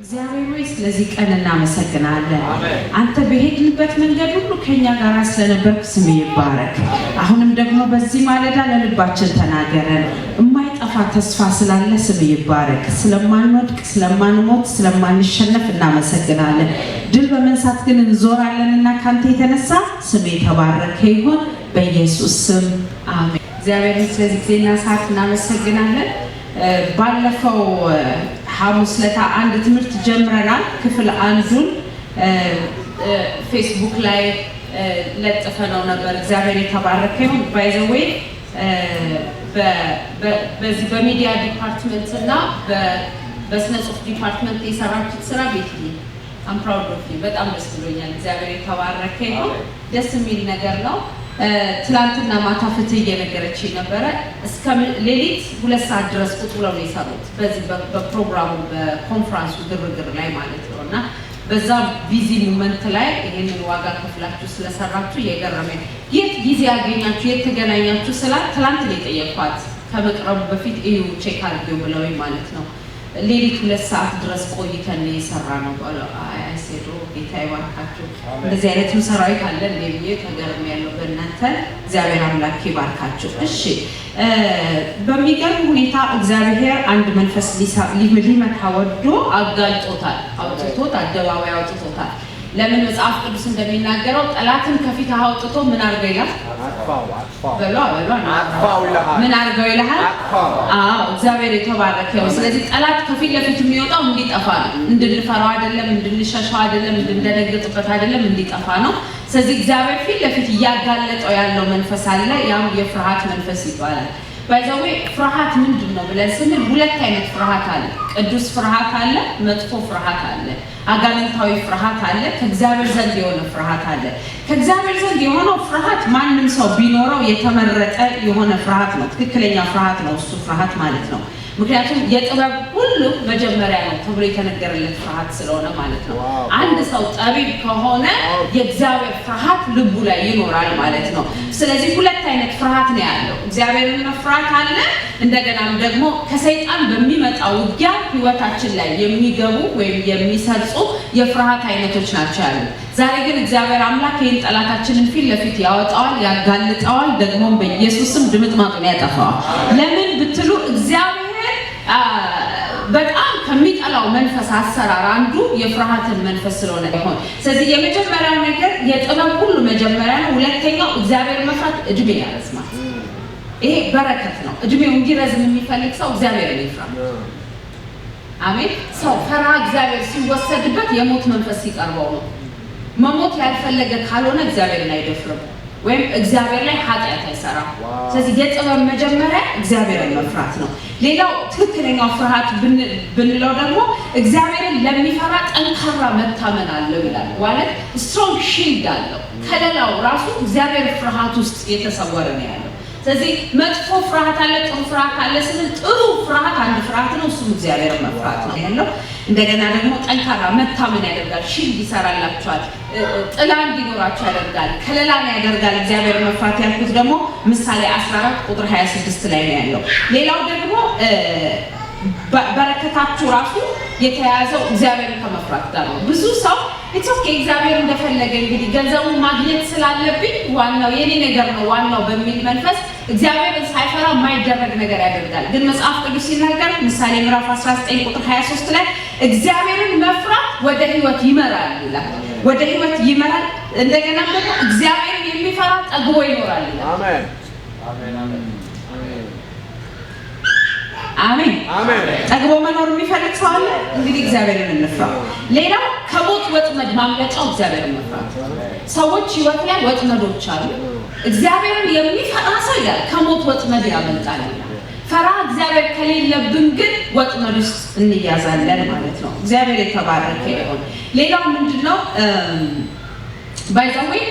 እግዚአብሔር ሆይ ስለዚህ ቀን እናመሰግናለን። አንተ በሄድንበት መንገድ ሁሉ ከኛ ጋር ስለነበርክ ስምህ ይባረክ። አሁንም ደግሞ በዚህ ማለዳ ለልባችን ተናገረን። የማይጠፋ ተስፋ ስላለ ስምህ ይባረክ። ስለማንወድቅ፣ ስለማንሞት፣ ስለማንሸነፍ እናመሰግናለን። ድል በመንሳት ግን እንዞራለንና ካንተ የተነሳ ስምህ የተባረከ ይሁን በኢየሱስ ስም አሜን። እግዚአብሔር ስለዚህ ጊዜና ሰዓት እናመሰግናለን። ባለፈው ሐሙስ ለታ አንድ ትምህርት ጀምረናል። ክፍል አንዱን ፌስቡክ ላይ ለጥፈነው ነበር። እግዚአብሔር የተባረከ ይሁን። ባይ ዘ ዌይ በዚህ በሚዲያ ዲፓርትመንት እና በስነ ጽሁፍ ዲፓርትመንት የሰራችሁት ስራ ቤትዬ አም ፕራውድ ኦፍ ዩ። በጣም ደስ ብሎኛል። እግዚአብሔር የተባረከ ይሁን። ደስ የሚል ነገር ነው። ትላንትና ማታ ፍትህ እየነገረችኝ ነበረ። እስከ ሌሊት 2 ሰዓት ድረስ ቁጭ ብለው ነው የሰሩት በዚህ በፕሮግራሙ በኮንፈረንሱ ግርግር ላይ ማለት ነው። እና በዛ ቢዚ ሞመንት ላይ ይሄንን ዋጋ ከፍላችሁ ስለሰራችሁ የገረመኝ የት ጊዜ ያገኛችሁ የት ተገናኛችሁ ስላት ትላንት ነው የጠየኳት። ከመቅረቡ በፊት እዩ ቼክ አድርጌው ብለውኝ ማለት ነው። ሌሊት 2 ሰዓት ድረስ ቆይተን የሰራ ነው ባለው አይሴዶ ጌታ ይባርካችሁ። እንደዚህ አይነት ሰራዊት አለ ለብዬ ተገርም ያለው በእናንተ እግዚአብሔር አምላክ ይባርካችሁ። እሺ በሚገርም ሁኔታ እግዚአብሔር አንድ መንፈስ ሊመታ ወዶ አጋልጦታል፣ አውጥቶት አደባባይ አውጥቶታል። ለምን መጽሐፍ ቅዱስ እንደሚናገረው ጠላትን ከፊት አውጥቶ ምን አርገው ይላል? ምን አርገው ይላል? እግዚአብሔር የተባረከ ነው። ስለዚህ ጠላት ከፊት ለፊት የሚወጣው እንዲጠፋ ነው። እንድንፈራው አይደለም፣ እንድንሸሻው አይደለም፣ እንድንደነግጥበት አይደለም፣ እንዲጠፋ ነው። ስለዚህ እግዚአብሔር ፊት ለፊት እያጋለጠው ያለው መንፈስ አለ። ያም የፍርሃት መንፈስ ይባላል። ባይዘዌ ፍርሃት ምንድን ነው ብለን ስንል 2 አይነት ፍርሃት አለ። ቅዱስ ፍርሃት አለ፣ መጥፎ ፍርሃት አለ፣ አጋንንታዊ ፍርሃት አለ፣ ከእግዚአብሔር ዘንድ የሆነ ፍርሃት አለ። ከእግዚአብሔር ዘንድ የሆነው ፍርሃት ማንም ሰው ቢኖረው የተመረጠ የሆነ ፍርሃት ነው። ትክክለኛ ፍርሃት ነው እሱ ፍርሃት ማለት ነው። ምክንያቱም የጥበብ ሁሉ መጀመሪያ ነው ተብሎ የተነገረለት ፍርሃት ስለሆነ ማለት ነው። አንድ ሰው ጠቢብ ከሆነ የእግዚአብሔር ፍርሃት ልቡ ላይ ይኖራል ማለት ነው። ስለዚህ 2 አይነት ፍርሃት ነው ያለው። እግዚአብሔርን መፍራት አለ። እንደገናም ደግሞ ከሰይጣን በሚመጣ ውጊያ ህይወታችን ላይ የሚገቡ ወይም የሚሰርጹ የፍርሃት አይነቶች ናቸው ያሉት። ዛሬ ግን እግዚአብሔር አምላክ ይህን ጠላታችንን ፊት ለፊት ያወጣዋል፣ ያጋልጠዋል፣ ደግሞም በኢየሱስም ድምጥማጡን ያጠፋዋል። ለምን ብትሉ እግዚአብሔር በጣም ከሚጠላው መንፈስ አሰራር አንዱ የፍርሃትን መንፈስ ስለሆነ ይሆን። ስለዚህ የመጀመሪያው ነገር የጥበብ ሁሉ መጀመሪያ ነው። ሁለተኛው እግዚአብሔር መፍራት እድሜ ያረዝማል። ይሄ በረከት ነው። እድሜው እንዲረዝም የሚፈልግ ሰው እግዚአብሔርን ይፍራ። አሜን። ሰው ፈራ እግዚአብሔር ሲወሰድበት የሞት መንፈስ ሲቀርበው ነው። መሞት ያልፈለገ ካልሆነ እግዚአብሔርን አይደፍርም ወይም እግዚአብሔር ላይ ኃጢአት አይሰራም። ስለዚህ የጥበብ መጀመሪያ እግዚአብሔርን መፍራት ነው። ሌላው ትክክለኛው ፍርሃት ብንለው ደግሞ እግዚአብሔርን ለሚፈራ ጠንካራ መታመን አለው ይላል። ማለት ስትሮንግ ሺልድ አለው። ከሌላው ራሱ እግዚአብሔር ፍርሃት ውስጥ የተሰወረ ነው ያለው። ስለዚህ መጥፎ ፍርሃት አለ፣ ጥሩ ፍርሃት አለ ስንል ጥሩ ፍርሃት አንድ ፍርሃት ነው፣ እሱም እግዚአብሔር መፍራት ነው ያለው። እንደገና ደግሞ ጠንካራ መታመን ያደርጋል፣ ሺልድ ይሰራላችኋል፣ ጥላ እንዲኖራችሁ ያደርጋል፣ ከለላን ያደርጋል። እግዚአብሔር መፍራት ያልኩት ደግሞ ምሳሌ 14 ቁጥር 26 ላይ ነው ያለው። ሌላው ደግሞ በረከታችሁ ራሱ የተያያዘው እግዚአብሔርን ከመፍራት ጋር ነው። ብዙ ሰው ኦኬ እግዚአብሔር እንደፈለገ እንግዲህ ገንዘቡን ማግኘት ስላለብኝ ዋናው የኔ ነገር ነው ዋናው በሚል መንፈስ እግዚአብሔርን ሳይፈራ የማይደረግ ነገር ያደርጋል። ግን መጽሐፍ ቅዱስ ሲናገር ምሳሌ ምዕራፍ 19 ቁጥር 23 ላይ እግዚአብሔርን መፍራት ወደ ሕይወት ይመራል ይላል። ወደ ሕይወት ይመራል። እንደገና ደግሞ እግዚአብሔርን የሚፈራ ጠግቦ ይኖራል ይላል። አሜን አሜን አሜን አሜን አሜን። ጠግቦ መኖር የሚፈልግ ሰው አለ። እንግዲህ እግዚአብሔርን እንፍራ። ሌላው ከሞት ወጥመድ ማምለጫው እግዚአብሔርን መፍራት። ሰዎች ህይወት ላይ ወጥመዶች አሉ። እግዚአብሔርን የሚፈራ ሰው ይላል ከሞት ወጥመድ ያመልጣል። ፈራ እግዚአብሔር ከሌለብን ግን ወጥመድ ውስጥ እንያዛለን ማለት ነው። እግዚአብሔር የተባረከ ይሁን። ሌላው ምንድነው ባይ ዘ ዌይ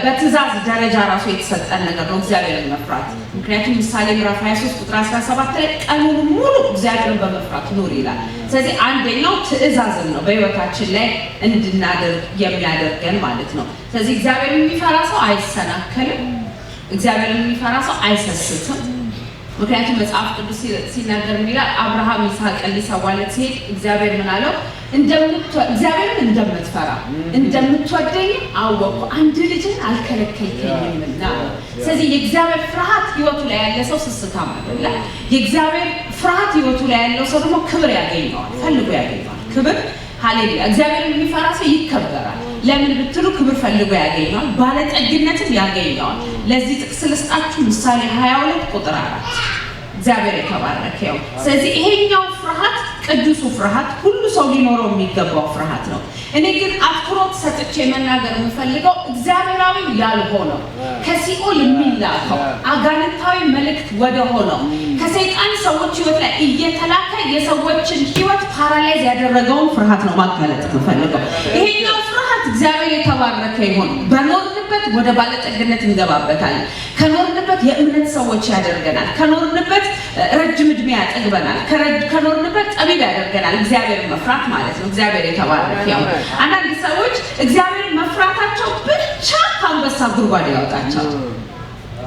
በትእዛዝ ደረጃ ራሱ የተሰጠን ነገር ነው እግዚአብሔርን መፍራት። ምክንያቱም ምሳሌ ምዕራፍ 23 ቁጥር 17 ላይ ቀኑን ሙሉ እግዚአብሔርን በመፍራት ኑር ይላል። ስለዚህ አንደኛው ትእዛዝን ነው በህይወታችን ላይ እንድናደርግ የሚያደርገን ማለት ነው። ስለዚህ እግዚአብሔርን የሚፈራ ሰው አይሰናከልም። እግዚአብሔርን የሚፈራ ሰው አይሰስትም። ምክንያቱም መጽሐፍ ቅዱስ ሲናገር ምን ይላል? አብርሃም ይስሐቅን ሊሰዋለት ሲሄድ እግዚአብሔር ምን አለው? እግዚአብሔርን እንደምትፈራ እንደምትወደኝ አወቅኩ፣ አንድ ልጅን አልከለከልከኝምና። ስለዚህ የእግዚአብሔር ፍርሃት ህይወቱ ላይ ያለ ሰው ስስታም አይደለም። የእግዚአብሔር ፍርሃት ህይወቱ ላይ ያለው ሰው ደግሞ ክብር ያገኘዋል፣ ፈልጎ ያገኘዋል ክብር። ሃሌሉያ! እግዚአብሔርን የሚፈራ ሰው ይከበራል። ለምን ብትሉ ክብር ፈልጎ ያገኘዋል፣ ባለጠግነትም ያገኘዋል። ለዚህ ጥቅስ ልስጣችሁ ምሳሌ 22 ቁጥር 4 እግዚአብሔር የተባረከ ይሁን። ስለዚህ ይሄኛው ፍርሃት ቅዱሱ ፍርሃት ሁሉ ሰው ሊኖረው የሚገባው ፍርሃት ነው። እኔ ግን አትኩሮት ሰጥቼ መናገር የምፈልገው እግዚአብሔራዊ ያልሆነው ከሲኦል የሚላከው አጋንንታዊ መልእክት ወደ ሆነው ከሰይጣን ሰዎች ህይወት ላይ እየተላከ የሰዎችን ህይወት ፓራላይዝ ያደረገውን ፍርሃት ነው ማጋለጥ የምፈልገው። ይሄኛው ፍርሃት እግዚአብሔር የተባረከ ይሁን። በኖርንበት ወደ ባለጠግነት እንገባበታለን። ከኖርንበት የእምነት ሰዎች ያደርገናል። ከኖርንበት ረጅም ዕድሜ ያጠግበናል። ከኖርንበት ጠቢብ ያደርገናል። እግዚአብሔር መፍራት ማለት ነው። እግዚአብሔር የተባረከ ይሁን። አንዳንድ ሰዎች እግዚአብሔር መፍራታቸው ብቻ ከአንበሳ ጉድጓድ ያወጣቸዋል።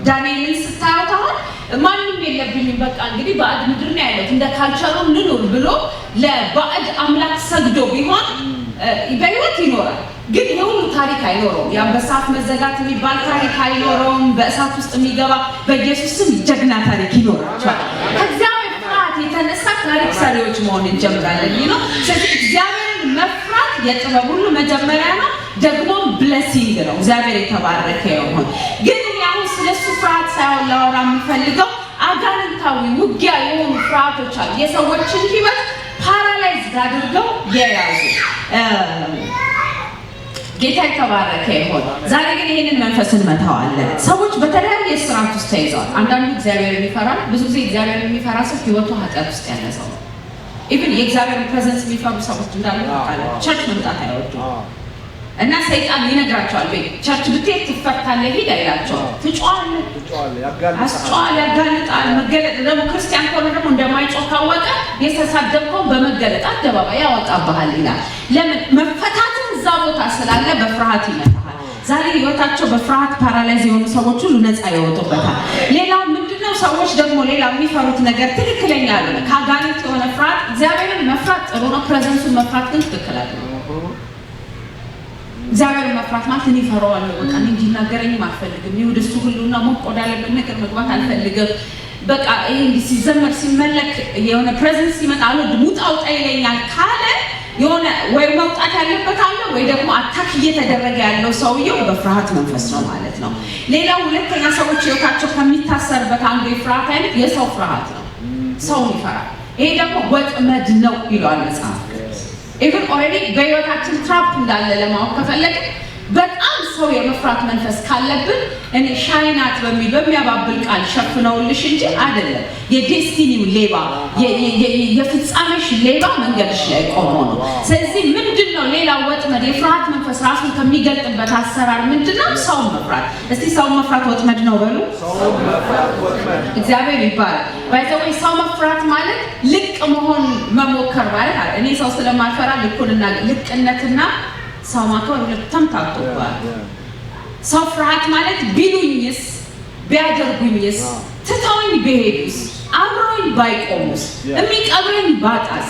ዳንኤልን ስታዩት አሁን ማንም የለብኝም በቃ እንግዲህ ባዕድ ምድር ነው ያለው እንደ ካልቸሩ ልኑር ብሎ ለባዕድ አምላክ ሰግዶ ቢሆን በህይወት ይኖራል። ግን የሁሉ ታሪክ አይኖረውም። የአንበሳ አፍ መዘጋት የሚባል ታሪክ አይኖረውም። በእሳት ውስጥ የሚገባ በኢየሱስ ስም ጀግና ታሪክ ይኖራቸዋል። ከእግዚአብሔር ፍርሃት የተነሳ ታሪክ ሰሪዎች መሆን እንጀምራለን ነው። ስለዚህ እግዚአብሔርን መፍራት የጥበብ ሁሉ መጀመሪያ ነው፣ ደግሞ ብሌሲንግ ነው። እግዚአብሔር የተባረከ ይሁን። ግን አሁን ስለሱ ፍርሃት ሳይሆን ላወራ የምፈልገው አጋንንታዊ ውጊያ የሆኑ ፍርሃቶች አሉ፣ የሰዎችን ህይወት ፓራላይዝ አድርገው የያዙ። ጌታ የተባረከ ይሁን። ዛሬ ግን ይሄንን መንፈስ እንመታዋለን። ሰዎች በተለያየ ስርዓት ውስጥ ተይዘዋል። አንዳንዱ እግዚአብሔርን ይፈራል። ብዙ ጊዜ እግዚአብሔርን የሚፈራ ሰው ህይወቱ ኃጢአት ውስጥ ያለ ሰው ነው። ኢቭን የእግዚአብሔርን ፕሬዘንስ የሚፈሩ ሰዎች እንዳሉ ታውቃለህ። ቸርች መምጣት አይወዱም እና ሰይጣን ይነግራቸዋል፣ ቸርች ብትሄድ ትፈታለህ፣ ሂድ አይላቸውም። ትጮኻለህ፣ ያጋልጣል። መገለጥ ደግሞ ክርስቲያን ከሆነ ደግሞ እንደማይጮህ ካወቀ የተሳደብከውን በመገለጥ አደባባይ ያወጣብሃል ይላል። ለምን? መፈታትን እዛ ቦታ ስላለ በፍርሃት ይመታሃል። ዛሬ ህይወታቸው በፍርሃት ፓራላይዝ የሆኑ ሰዎች ሁሉ ነፃ ይወጡበታል። ሌላው ምንድነው? ሰዎች ደግሞ ሌላ የሚፈሩት ነገር ትክክለኛ ያልሆነ ከአጋንንት የሆነ ፍርሃት። እግዚአብሔርን መፍራት ጥሩ ነው፣ ፕሬዘንሱን መፍራት ግን ትክክል አይደለም። እግዚአብሔርን መፍራት ማለት እኔ እፈራዋለሁ፣ በቃ እኔ እንዲናገረኝም አልፈልግም፣ እኔ ወደሱ ሁሉና ሞቅ ወዳለበት ነገር መግባት አልፈልግም፣ በቃ ይሄ እንዲህ ሲዘመር ሲመለክ የሆነ ፕሬዘንስ ሲመጣ አልወድም፣ ውጣ ውጣ ይለኛል ካለ የሆነ ወይ መውጣት ያለበት አለ ወይ ደግሞ አታክ እየተደረገ ያለው ሰውየው በፍርሃት መንፈስ ነው ማለት ነው። ሌላው ሁለተኛ ሰዎች ህይወታቸው ከሚታሰርበት አንዱ የፍርሃት አይነት የሰው ፍርሃት ነው። ሰውን ይፈራል። ይሄ ደግሞ ወጥመድ ነው ይለዋል መጽሐፍ። ኢቭን ኦልሬዲ በህይወታችን ትራፕ እንዳለ ለማወቅ ከፈለግን በጣም ሰው የመፍራት መንፈስ ካለብን እኔ ሻይናት በሚያባብል ቃል ሸፍነውልሽ እንጂ አይደለም። የዴስቲኒው ሌባ የፍጻሜሽ ሌባ መንገድሽ ላይ ቆሞ ነው። ስለዚህ ምንድነው ሌላው ወጥመድ? የፍርሃት መንፈስ ራሱን ከሚገልጥበት አሰራር ምንድነው? ሰው መፍራት። እስቲ ሰው መፍራት ወጥመድ ነው በሉ። እግዚአብሔር ይባላል። ባይዘው ሰው መፍራት ማለት ልቅ መሆን መሞከር ማለት አይደል። እኔ ሰው ስለማልፈራ ልኩንና ልቅነትና ሰው ማክበር ሁለቱም ታጥቷል። ሰው ፍርሃት ማለት ቢሉኝስ ቢያደርጉኝስ ትተውኝ ቢሄዱስ አብረውኝ ባይቆሙስ የሚቀብረኝ ባጣስ።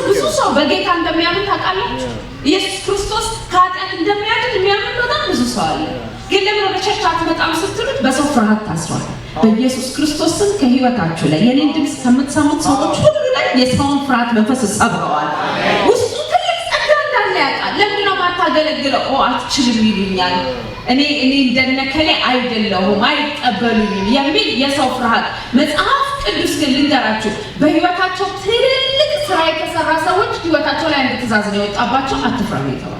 ብዙ ሰው በጌታ እንደሚያምን ታውቃላችሁ። ኢየሱስ ክርስቶስ ከኃጢአት እንደሚያድን የሚያምን በጣም ብዙ ሰው አለ። ግን ለምን ወደ ቸርች አትመጣም ስትሉት በሰው ፍርሃት ታስሯል። በኢየሱስ ክርስቶስ ስም ከህይወታችሁ ላይ የኔን ድምፅ ከምትሰሙት ሰዎች ሁሉ ላይ የሰውን ፍርሃት መንፈስ ሰብረዋል። ውስጡ ትልቅ ጸጋ እንዳለ ያውቃል። ለምን ነው ማታገለግለው? አትችልም ይሉኛል፣ እኔ እንደነከሌ አይደለሁም፣ አይቀበሉኝም የሚል የሰው ፍርሃት። መጽሐፍ ቅዱስ ግን ልንገራችሁ፣ በህይወታቸው ትልልቅ ስራ የተሰራ ሰዎች ህይወታቸው ላይ አንድ ትእዛዝ ነው የወጣባቸው፣ አትፍራ የተባለው።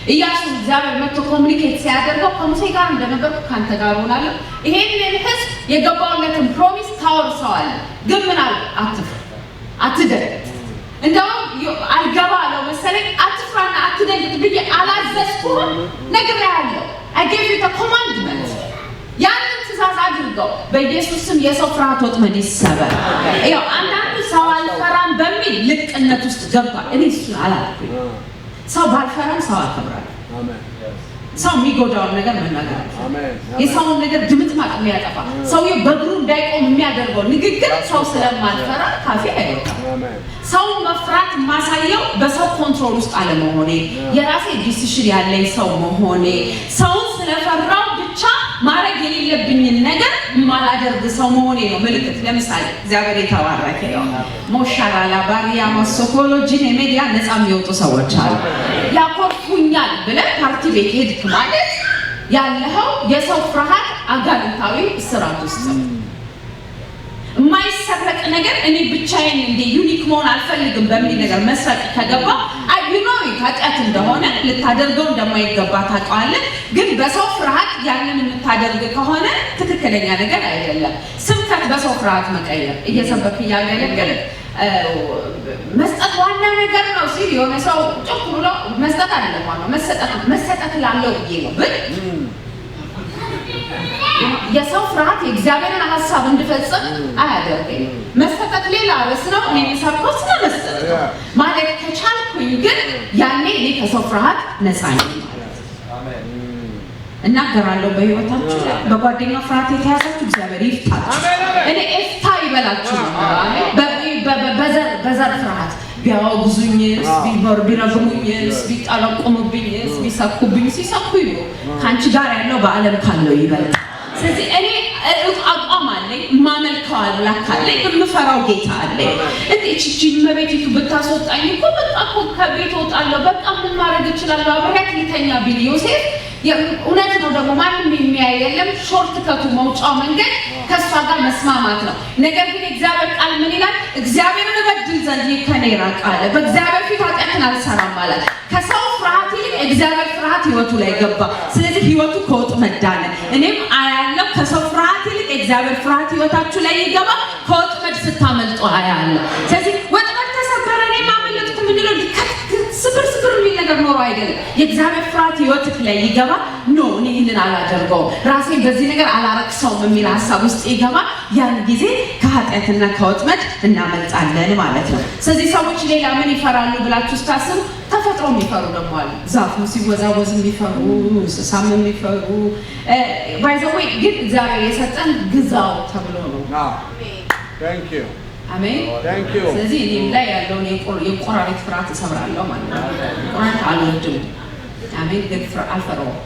ኢያሱ እግዚአብሔር መጥቶ ኮሙኒኬት ሲያደርገው ከሙሴ ጋር እንደነበርኩ ካንተ ጋር ሆናለሁ፣ ይሄንን ህዝብ የገባውለትን ፕሮሚስ ታወርሰዋለህ፣ ግን ምን አለ? አትፍራ፣ አትደንግጥ። እንደውም አልገባ አለው መሰለኝ፣ አትፍራና አትደንግጥ ብዬ አላዘዝኩህም? ነግሬሃለሁ። I gave you the commandment። ያንን ትእዛዝ አድርገው። በኢየሱስ ስም የሰው ፍርሃት ወጥመድ ይሰበር። ይኸው አንዳንዱ ሰው አልፈራም በሚል ልቅነት ውስጥ ገብቷል። እኔ እሱን አላልኩኝ። ሰው ባልፈራም ሰው አከብራለሁ። ሰው የሚጎዳውን ነገር መናገር የሰውን ነገር ድምጥ ማቅም ያጠፋ ሰውዬው በእግሩ እንዳይቆም የሚያደርገው ንግግር ሰው ስለማልፈራ ካፌ አይወጣም። ሰው መፍራት ማሳየው በሰው ኮንትሮል ውስጥ አለመሆኔ የራሴ ዲሲሽን ያለኝ ሰው መሆኔ ሰውን ስለፈራው ብቻ ማድረግ የሌለብኝን ነገር ማላደርግ ሰው መሆኔ ነው ምልክት። ለምሳሌ እግዚአብሔር የተባረከ ይሁን ሞሻራላ ባሪያ ማሶኮሎጂ ሜዲያ ነፃ የሚወጡ ሰዎች አሉ። ያኮርፉኛል ብለህ ፓርቲ ቤት ሄድክ ማለት ያለኸው የሰው ፍርሃት አጋንንታዊ እስራት ውስጥ ነው። የማይሰረቅ ነገር እኔ ብቻዬን እንደ ዩኒክ መሆን አልፈልግም በሚል ነገር መስረቅ ከገባ አይኖር ኃጢአት እንደሆነ ልታደርገው እንደማይገባ ታውቃለህ። ግን በሰው ፍርሃት ያንን የምታደርግ ከሆነ ትክክለኛ ነገር አይደለም። ስብከት በሰው ፍርሃት መቀየር እየሰበክ እያገለገለ መስጠት ዋና ነገር ነው ሲል የሆነ ሰው ጭቅ ብሎ መስጠት አይደለም ዋናው መሰጠት ላለው ብዬ ነው ብል የሰው ፍርሃት የእግዚአብሔርን ሐሳብ እንድፈጽም አያደርገኝም። መሰጠት ሌላ ርዕስ ነው። እኔ የምሰብከው ስለ መስጠት ነው ማለት ከቻልኩኝ ግን ያኔ እኔ ከሰው ፍርሃት ነፃ ነኝ ማለት እናገራለሁ። በህይወታችሁ ላይ በጓደኛ ፍርሃት የተያዛችሁ እግዚአብሔር ይፍታችሁ። እኔ ኤፍታ ይበላችሁ። በዘር ፍርሃት ቢያወግዙኝስ ቢረግሙኝስ ቢጠለቁምብኝስ ቢሰኩብኝ ሲሰኩኝ ከአንቺ ጋር ያለው በዓለም ካለው ይበልጣል። ስለዚህ እኔ አቋም አለኝ፣ ማመልከው አምላክ አለኝ፣ የምፈራው ጌታ አለኝ። እንዴት እቺን መቤቲቱ ብታስወጣኝ እኮ በቃ እኮ ከቤት እወጣለሁ፣ በቃ ምን ማድረግ እችላለሁ፣ አብሬያት ልተኛ ቢል ዮሴፍ እውነት ነው። ደግሞ ማንም የሚያይ የለም። ሾርት ከቱ መውጫው መንገድ ከእሷ ጋር መስማማት ነው። ነገር ግን እግዚአብሔር ቃል ምን ይላል? እግዚአብሔርን እበድል ዘንድ ከኔ ራቅ አለ። በእግዚአብሔር ፊት ኃጢአትን አልሰራም ማለት ከሰው ፍርሃት ይልቅ እግዚአብሔር ፍርሃት ህይወቱ ላይ ገባ። ስለዚህ ህይወቱ ከወጥመድ ዳነ። እኔም አያለሁ ከሰው ፍርሃት ይልቅ እግዚአብሔር ፍርሃት ህይወታችሁ ላይ ይገባ። ከወጥመድ ስታመልጡ አያለሁ። ስለዚህ ወጥመድ ተሰበረ እኔ ማመለጥኩ ምንድነው? ስብር የሚል ነገር ኖሮ አይደለም። የእግዚአብሔር ፍርሃት ህይወትክ ላይ ይገባ። ኖ እኔ ይህንን አላደርገውም፣ ራሴን በዚህ ነገር አላረክሰውም የሚል ሀሳብ ውስጥ ይገባ። ያን ጊዜ ከኃጢአትና ከወጥመድ እናመልጣለን ማለት ነው። ስለዚህ ሰዎች ሌላ ምን ይፈራሉ ብላችሁ ስታስቡ ተፈጥሮ የሚፈሩ ደግሞ አሉ። ዛፉ ሲወዛወዝ የሚፈሩ፣ እንስሳም የሚፈሩ ባይዘወይ ግን እግዚአብሔር የሰጠን ግዛው ተብሎ ነው። አሜን። ስለዚህ እኔም ላይ ያለውን የቆራሪት ፍርሃት እሰብራለሁ ማለት ነው። ቆራሪት አልወድም። አሜን። ግን አልፈራውም።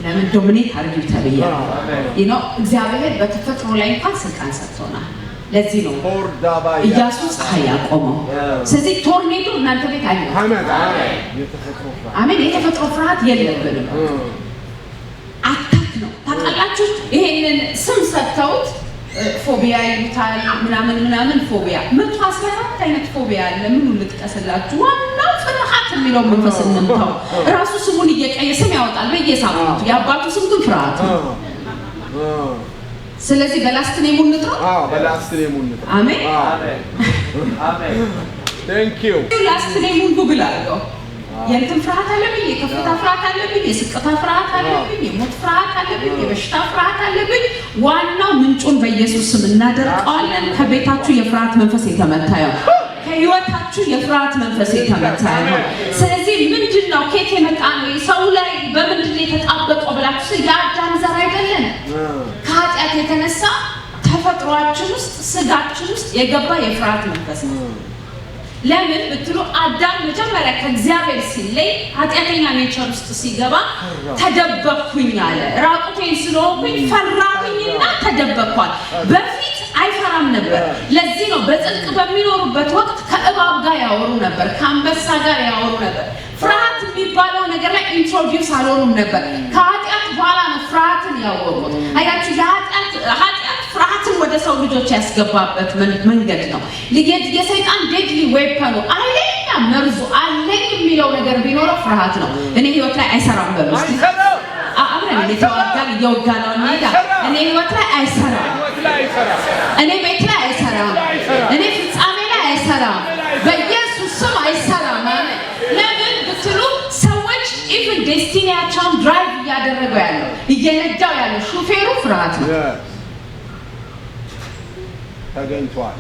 ለምን ዶሚኔት አድርጊው ተብያለሁ። ነው እግዚአብሔር በተፈጥሮ ላይ እንኳን ስልጣን ሰጥቶናል። ለዚህ ነው ኢያሱ ፀሐይ ያቆመው። ስለዚህ ቶርኔዶ እናንተ ቤት አለ። አሜን። የተፈጥሮ ፍርሃት የለብንም። አታክ ነው ታውቃላችሁ። ይሄንን ስም ሰጥተውት ፎቢያ ይሉታል ምናምን ፎቢያ 114 አይነት ፎቢያ አለ። ምኑ ልጥቀስላችሁ? ዋናው ፍርሃት የሚለው መንፈስ እንምታው ራሱ ስሙን እየቀየ ስም ያወጣል በየሳምንቱ። የአባቱ ስም ግን ፍርሃት ነው። ስለዚህ በላስት ነው የሙንጥሮ በላስት ነው የሙንጥሮ። አሜን አሜን። ቴንክ ዩ። ላስት ነው ሙንዱ ብላለው። የእንትን ፍርሃት አለብኝ፣ የከፍታ ፍርሃት አለብኝ፣ የስቅታ ፍርሃት አለብኝ፣ የሞት ፍርሃት አለብኝ፣ የበሽታ ፍርሃት አለብኝ። ዋናው ምንጩን በኢየሱስ ስም እናደርቀዋለን። ከቤታችሁ የፍርሃት መንፈስ የተመታ ይሁን። ከህይወታችሁ የፍርሃት መንፈስ የተመታ ይሁን። ስለዚህ ምንድነው ከየት የመጣ ነው? ሰው ላይ በምንድነው የተጣበቀው ብላችሁ የአዳም ዘር አይደለን? ከኃጢአት የተነሳ ተፈጥሯችን ውስጥ ስጋችን ውስጥ የገባ የፍርሃት መንፈስ ነው። ለምን ብትሉ አዳም መጀመሪያ ከእግዚአብሔር ሲለይ ኃጢአተኛ ኔቸር ውስጥ ሲገባ ተደበቅኩኝ አለ። ራቁቴን ስለሆንኩኝ ፈራሁኝና ተደበቅኳል። በፊት አይፈራም ነበር። ለዚህ ነው በጽድቅ በሚኖሩበት ወቅት ከእባብ ጋር ያወሩ ነበር፣ ከአንበሳ ጋር ያወሩ ነበር። ፍርሃት የሚባለው ነገር ላይ ኢንትሮዲውስ አልሆኑም ነበር። ከኃጢአት በኋላ ነው ፍርሃትን ያወቁት። አያችሁ፣ ኃጢአት ፍርሃትን ወደ ሰው ልጆች ያስገባበት መንገድ ነው። የሰይጣን ዴድሊ ዌፐኑ አለኛ መርዙ አለኝ የሚለው ነገር ቢኖረው ፍርሃት ነው። እኔ ህይወት ላይ አይሰራም በሉ እስቲ። አብረን እየተዋጋን እየወጋነው እንሄዳ። እኔ ህይወት ላይ አይሰራም፣ እኔ ቤት ላይ አይሰራም፣ እኔ ፍጻሜ ላይ አይሰራም፣ በኢየሱስ ስም አይሰራም። ለምን ብትሉ ሰዎች ኢቭን ዴስቲኒያቸውን ድራይቭ እያደረገው ያለው እየነዳው ያለው ሹፌሩ ፍርሃት ነው። ተገኝቷል።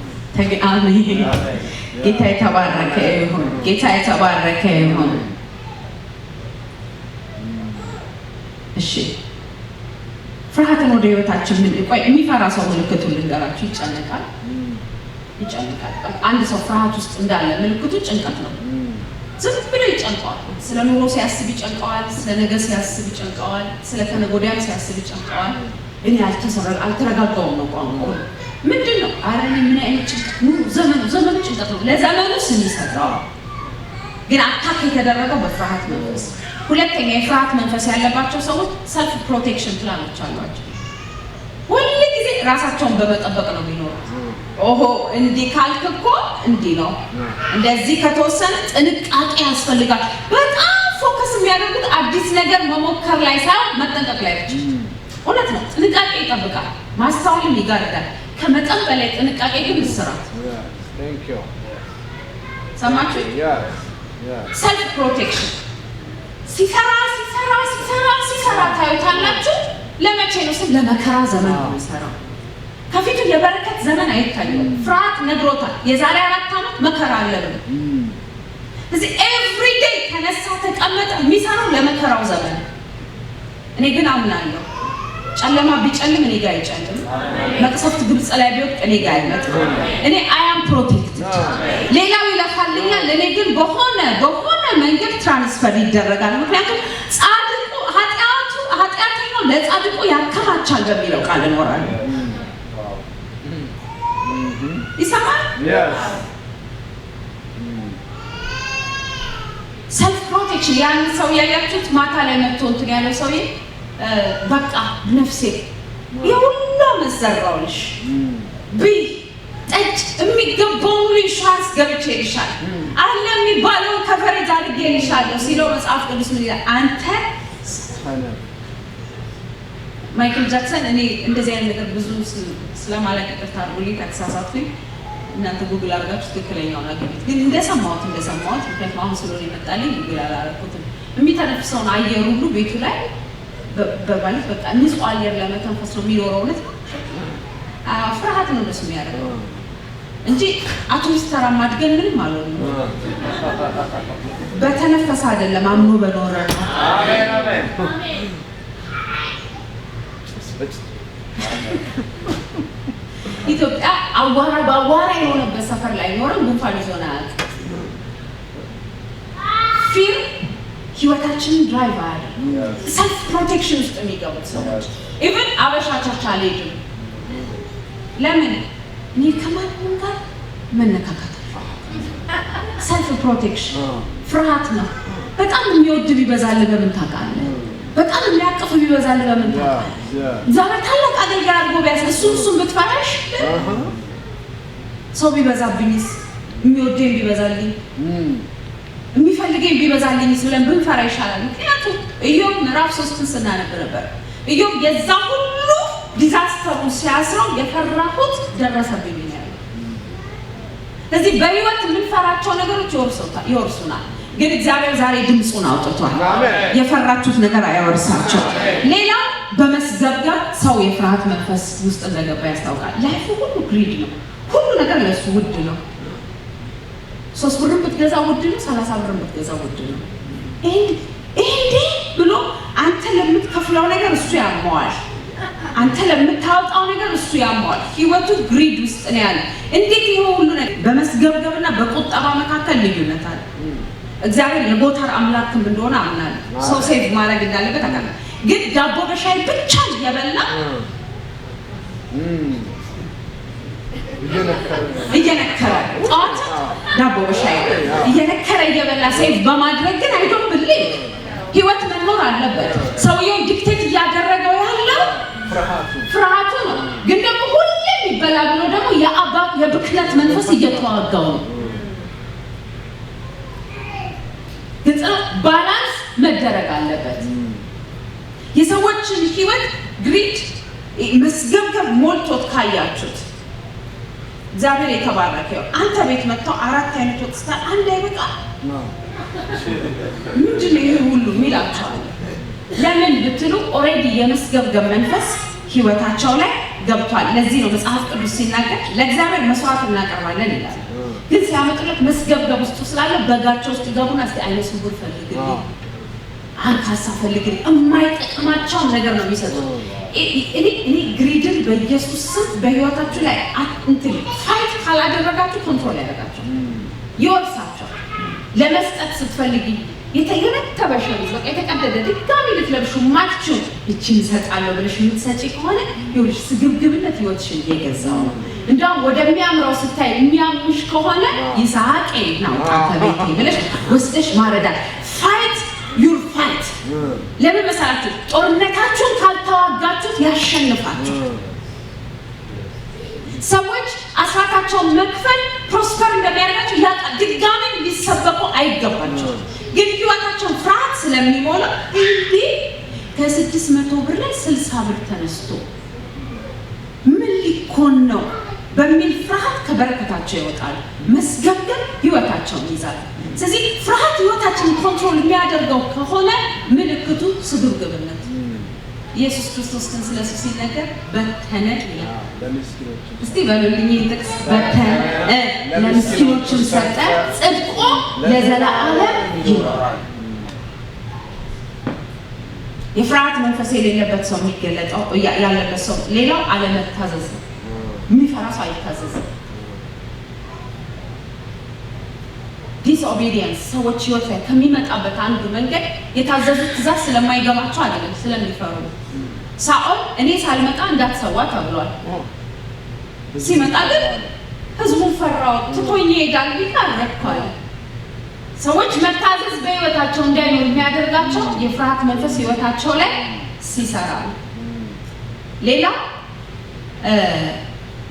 አሜን። ጌታ የተባረከ ይሁን። ጌታ የተባረከ ይሁን። እሺ ፍርሃትን ወደ ህይወታችን ምን ቆይ የሚፈራ ሰው ምልክቱን ልንገራችሁ ይጨነቃል። አንድ ሰው ፍርሃት ውስጥ እንዳለ ምልክቱ ጭንቀት ነው። ዝም ብሎ ይጨንቀዋል። ስለ ኑሮ ሲያስብ ይጨንቀዋል፣ ስለ ነገ ሲያስብ ይጨንቀዋል፣ ስለ ከነገ ወዲያ ሲያስብ ይጨንቀዋል። እኔ አልተረጋጋውም ነው ቋንቋ ምንድነው? አረ ምን አይነት ጭንቀት ነው? ዘመኑ ጭንቀት ነው። ለዘመኑ ስም ይሰጠው ግን አታክ የተደረገው በፍርሃት መንፈስ። ሁለተኛ የፍርሃት መንፈስ ያለባቸው ሰዎች ሰልፍ ፕሮቴክሽን ፕላኖች አሏቸው። ሁሉ ጊዜ ራሳቸውን በመጠበቅ ነው የሚኖሩት። ኦሆ እንዲህ ካልክ እኮ እንዲህ ነው፣ እንደዚህ ከተወሰነ ጥንቃቄ ያስፈልጋል። በጣም ፎከስ የሚያደርጉት አዲስ ነገር መሞከር ላይ ሳይሆን መጠንቀቅ ላይ ብቻ። እውነት ነው፣ ጥንቃቄ ይጠብቃል፣ ማስተዋልም ይጋርዳል። ከመጠን በላይ ጥንቃቄ ግን ይስራል። ሰማችሁ? ሰልፍ ፕሮቴክሽን ሲሰራ ታዩታላችሁ። ለመቼ ነው? ለመከራ ዘመን ነው የሚሰራው። ከፊቱ የበረከት ዘመን አይታየውም። ፍርሃት ነግሮታል። የዛሬ 4 ዓመት መከራ አለ ብሎ እዚህ ኤቭሪዴይ ተነሳ ተቀመጠ የሚሰራው ለመከራው ዘመን። እኔ ግን አምናለሁ ጨለማ ቢጨልም እኔ ጋር አይጨልም። መቅሰፍት ግብጽ ላይ ቢወድቅ እኔ ጋር አይመጣም። እኔ አያም ፕሮቴክትድ። ሌላው ይለፋልኛል፣ እኔ ግን በሆነ መንገድ ትራንስፈር ይደረጋል። ምክንያቱም ጻድቁ ኃጢአተኛው ለጻድቁ ያከማቻል በሚለው ቃል እኖራለሁ። ይሰማል? ሰልፍ ፕሮቴክሽን ያን ሰው ያያችሁት ማታ ላይ መጥቶ እንትን ያለው ሰውዬ በቃ ነፍሴ የሁሉ መዘራውልሽ ብይ ጠጭ የሚገባውን ኢንሹራንስ ገብቼ ይልሻል አለ የሚባለው ከፈረጃ አድርጌ ይልሻለሁ ሲለው መጽሐፍ ቅዱስ ምን ይላል? አንተ ማይክል ጃክሰን እኔ እንደዚህ አይነት ነገር ብዙ ስለማለቅበት ታርጉልኝ ተከሳሳትኩኝ። እናንተ ጉግል አድርጋችሁ ትክክለኛውን አገኙት። ግን እንደሰማሁት ምክንያቱም አሁን ስለሆነ ይመጣልኝ ጉግል አላደረኩትም። የሚተነፍሰውን አየር ሁሉ ቤቱ ላይ በባለት በቃ ንጹህ አየር ለመተንፈስ ነው የሚኖረው። እውነት ፍርሃት ነው እንደሱ የሚያደርገው እንጂ አቶሚስት ተራ ማድገን ምንም አልሆነም። በተነፈሰ አይደለም አምኖ በኖረ ነው። አሜን አሜን። ኢትዮጵያ በአዋራ የሆነበት ሰፈር ላይ ኖረን ጉንፋን ይዞን አያውቅም። ፊር ህይወታችንን ድራይቭ አያደርግም። ሰልፍ ፕሮቴክሽን ውስጥ የሚገቡት ሰዎች ኢቨን አበሻ ቸርች አልሄድም። ለምን? እኔ ከማንም ጋር መነካካት ሰልፍ ፕሮቴክሽን ፍርሃት ነው። በጣም የሚወድ ቢበዛል በምን ታውቃለህ? በጣም የሚያቅፍ ቢበዛል በምን ታውቃለህ? እግዚአብሔር ታላቅ አገልጋይ አድርጎ ቢያስ እሱን ብትፈራሽ ሰው ቢበዛብኝስ የሚወደኝ ቢበዛልኝ የሚፈልገኝ ቢበዛልኝ ብለን ብንፈራ ይሻላል። ምክንያቱም ኢዮብ ምዕራፍ 3 ስናነብ ነበር። ኢዮብ የዛ ሁሉ ዲዛስተሩ ሲያስረው የፈራሁት ደረሰብኝ ያለው። ስለዚህ በህይወት የምንፈራቸው ነገሮች ይወርሱናል። ግን እግዚአብሔር ዛሬ ድምፁን አውጥቷል። የፈራችሁት ነገር አይወርሳቸው። ሌላ በመስገብገብ ሰው የፍርሃት መንፈስ ውስጥ እንደገባ ያስታውቃል። ላይፉ ሁሉ ግሪድ ነው። ሁሉ ነገር ለሱ ውድ ነው። 3 ብር ብትገዛ ውድ ነው። 30 ብር ብትገዛ ውድ ነው። እንዴ ብሎ አንተ ለምትከፍለው ነገር እሱ ያመዋል። አንተ ለምታወጣው ነገር እሱ ያመዋል። ህይወቱ ግሪድ ውስጥ ነው ያለ። እንዴት ይሄው ሁሉ ነገር በመስገብገብና በቁጠባ መካከል ልዩነት አለ። እግዚአብሔር የቦታር አምላክም እንደሆነ አምናለሁ። ሰው ሴቭ ማድረግ እንዳለበት አውቃለሁ። ግን ዳቦ በሻይ ብቻ እየበላ እየነከረ ጠዋት ዳቦ በሻይ እየበላ ሴቭ በማድረግ ግን አይዶን ብልኝ ህይወት መኖር አለበት። ሰውየው ዲክቴት እያደረገው ያለው ፍርሃቱ ነው። ግን ደግሞ ሁሌም ይበላ ብሎ ደግሞ የብክነት መንፈስ እየተዋጋው ነው። ግልጽ ነው። ባላንስ መደረግ አለበት። የሰዎችን ህይወት ግሪድ መስገብገብ ሞልቶት ካያችሁት እግዚአብሔር የተባረከው አንተ ቤት መጥተው 4 አይነት ወጥ ስታ አንድ አይበቃ ምንድን ነው ይሄ ሁሉ ሚላቸዋል። ለምን ብትሉ ኦሬዲ የመስገብገብ መንፈስ ህይወታቸው ላይ ገብቷል። ለዚህ ነው መጽሐፍ ቅዱስ ሲናገር ለእግዚአብሔር መስዋዕት እናቀርባለን ይላል። ግን ሲያመጡለት መስገብገብ ውስጥ ስላለ በጋቸው ውስጥ ይገቡና እስቲ አይነ ስውር ፈልግልኝ አንካሳ ፈልግሪ የማይጠቅማቸው ነገር ነው የሚሰጡት። እኔ ግሪድን በኢየሱስ ስም በህይወታችሁ ላይ እንትን ፋይት ካላደረጋችሁ ኮንትሮል ያደርጋችሁ ይወርሳቸው። ለመስጠት ስትፈልጊ የተበሸሩት በቃ የተቀደደ ድጋሚ ልትለብሹ ማትችው እቺን እሰጣለሁ ብለሽ የምትሰጪ ከሆነ ይኸውልሽ ስግብግብነት ህይወትሽን እየገዛው ነው። እንደውም ወደሚያምረው ስታይ የሚያምሽ ከሆነ ይስሐቄ ነው ከቤቴ ብለሽ ወስደሽ ማረዳት ፋይት ዩር ፋይት። ለምን መሰላችሁ? ጦርነታችሁን ካልተዋጋችሁት ያሸንፋችሁ። ሰዎች አስራታቸውን መክፈል ፕሮስፐር እንደሚያደርጋቸው ያውቃል። ድጋሚ ሊሰበቁ አይገባቸው። ግን ህይወታቸውን ፍርሃት ስለሚሞላ እንዲህ ከ600 ብር ላይ 60 ብር ተነስቶ ምን ሊኮን ነው በሚል ፍርሃት ከበረከታቸው ይወጣሉ። መስገብገብ ህይወታቸውን ይዛል። ስለዚህ ፍርሃት ህይወታችንን ኮንትሮል የሚያደርገው ከሆነ ምልክቱ ስግብግብነት። ኢየሱስ ክርስቶስ ግን ስለሱ ሲነገር በተነ ይላል። እስቲ በሉልኝ ጥቅስ በተነ ለምስኪኖችን ሰጠ ጽድቆ ለዘላለም ይኖራል። የፍርሃት መንፈስ የሌለበት ሰው የሚገለጠው ያለበት ሰው ሌላው አለመታዘዝ ነው። የሚፈራ ሰው አይታዘዝም። ዲስኦቢዲየንስ ሰዎች ህይወት ላይ ከሚመጣበት አንዱ መንገድ የታዘዙት ትእዛዝ ስለማይገባቸው አይደለም፣ ስለሚፈሩ። ሳኦል እኔ ሳልመጣ እንዳትሰዋ ተብሏል። ሲመጣ ግን ህዝቡን ፈራው፣ ትቶኝ ይሄዳል ቢካረኳል። ሰዎች መታዘዝ በህይወታቸው እንዳይኖር የሚያደርጋቸው የፍርሃት መንፈስ ህይወታቸው ላይ ሲሰራ ነው። ሌላ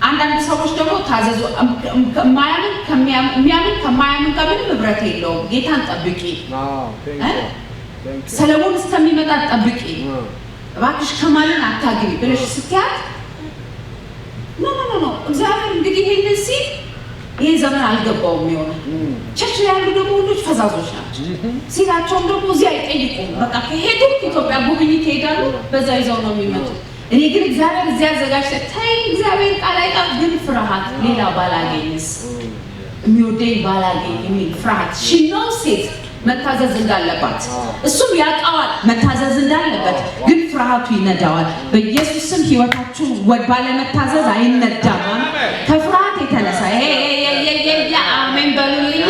አንዳንድ ሰዎች ደግሞ ታዘዙ የሚያምን ከማያምን ጋር ምንም ህብረት የለውም። ጌታን ጠብቂ፣ ሰለሞን እስከሚመጣ ጠብቂ፣ እባክሽ ከማንን አታግቢ ብለሽ ስትያት ኖ እግዚአብሔር እንግዲህ ይሄንን ሲል ይሄ ዘመን አልገባውም ይሆናል። ቸርች ያሉ ደግሞ ሁሎች ፈዛዞች ናቸው። ሲላቸውም ደግሞ እዚህ አይጠይቁም። በቃ ከሄዱ ኢትዮጵያ ጉብኝት ይሄዳሉ፣ በዛ ይዘው ነው የሚመጡት። እኔ ግን እግዚአብሔር እዚያ አዘጋጅተህ ተይ እግዚአብሔር ቃል አይጣም። ግን ፍርሃት ሌላ ባላገኝስ የሚወደኝ ባላገኝ የሚል ፍርሃት ሽኖው ሴት መታዘዝ እንዳለባት እሱም ያውቃዋል መታዘዝ እንዳለበት፣ ግን ፍርሃቱ ይነዳዋል። በኢየሱስ ስም ህይወታችሁ ባለመታዘዝ አይነዳም። ከፍርሃት የተነሳ አሜን በሉልኛ።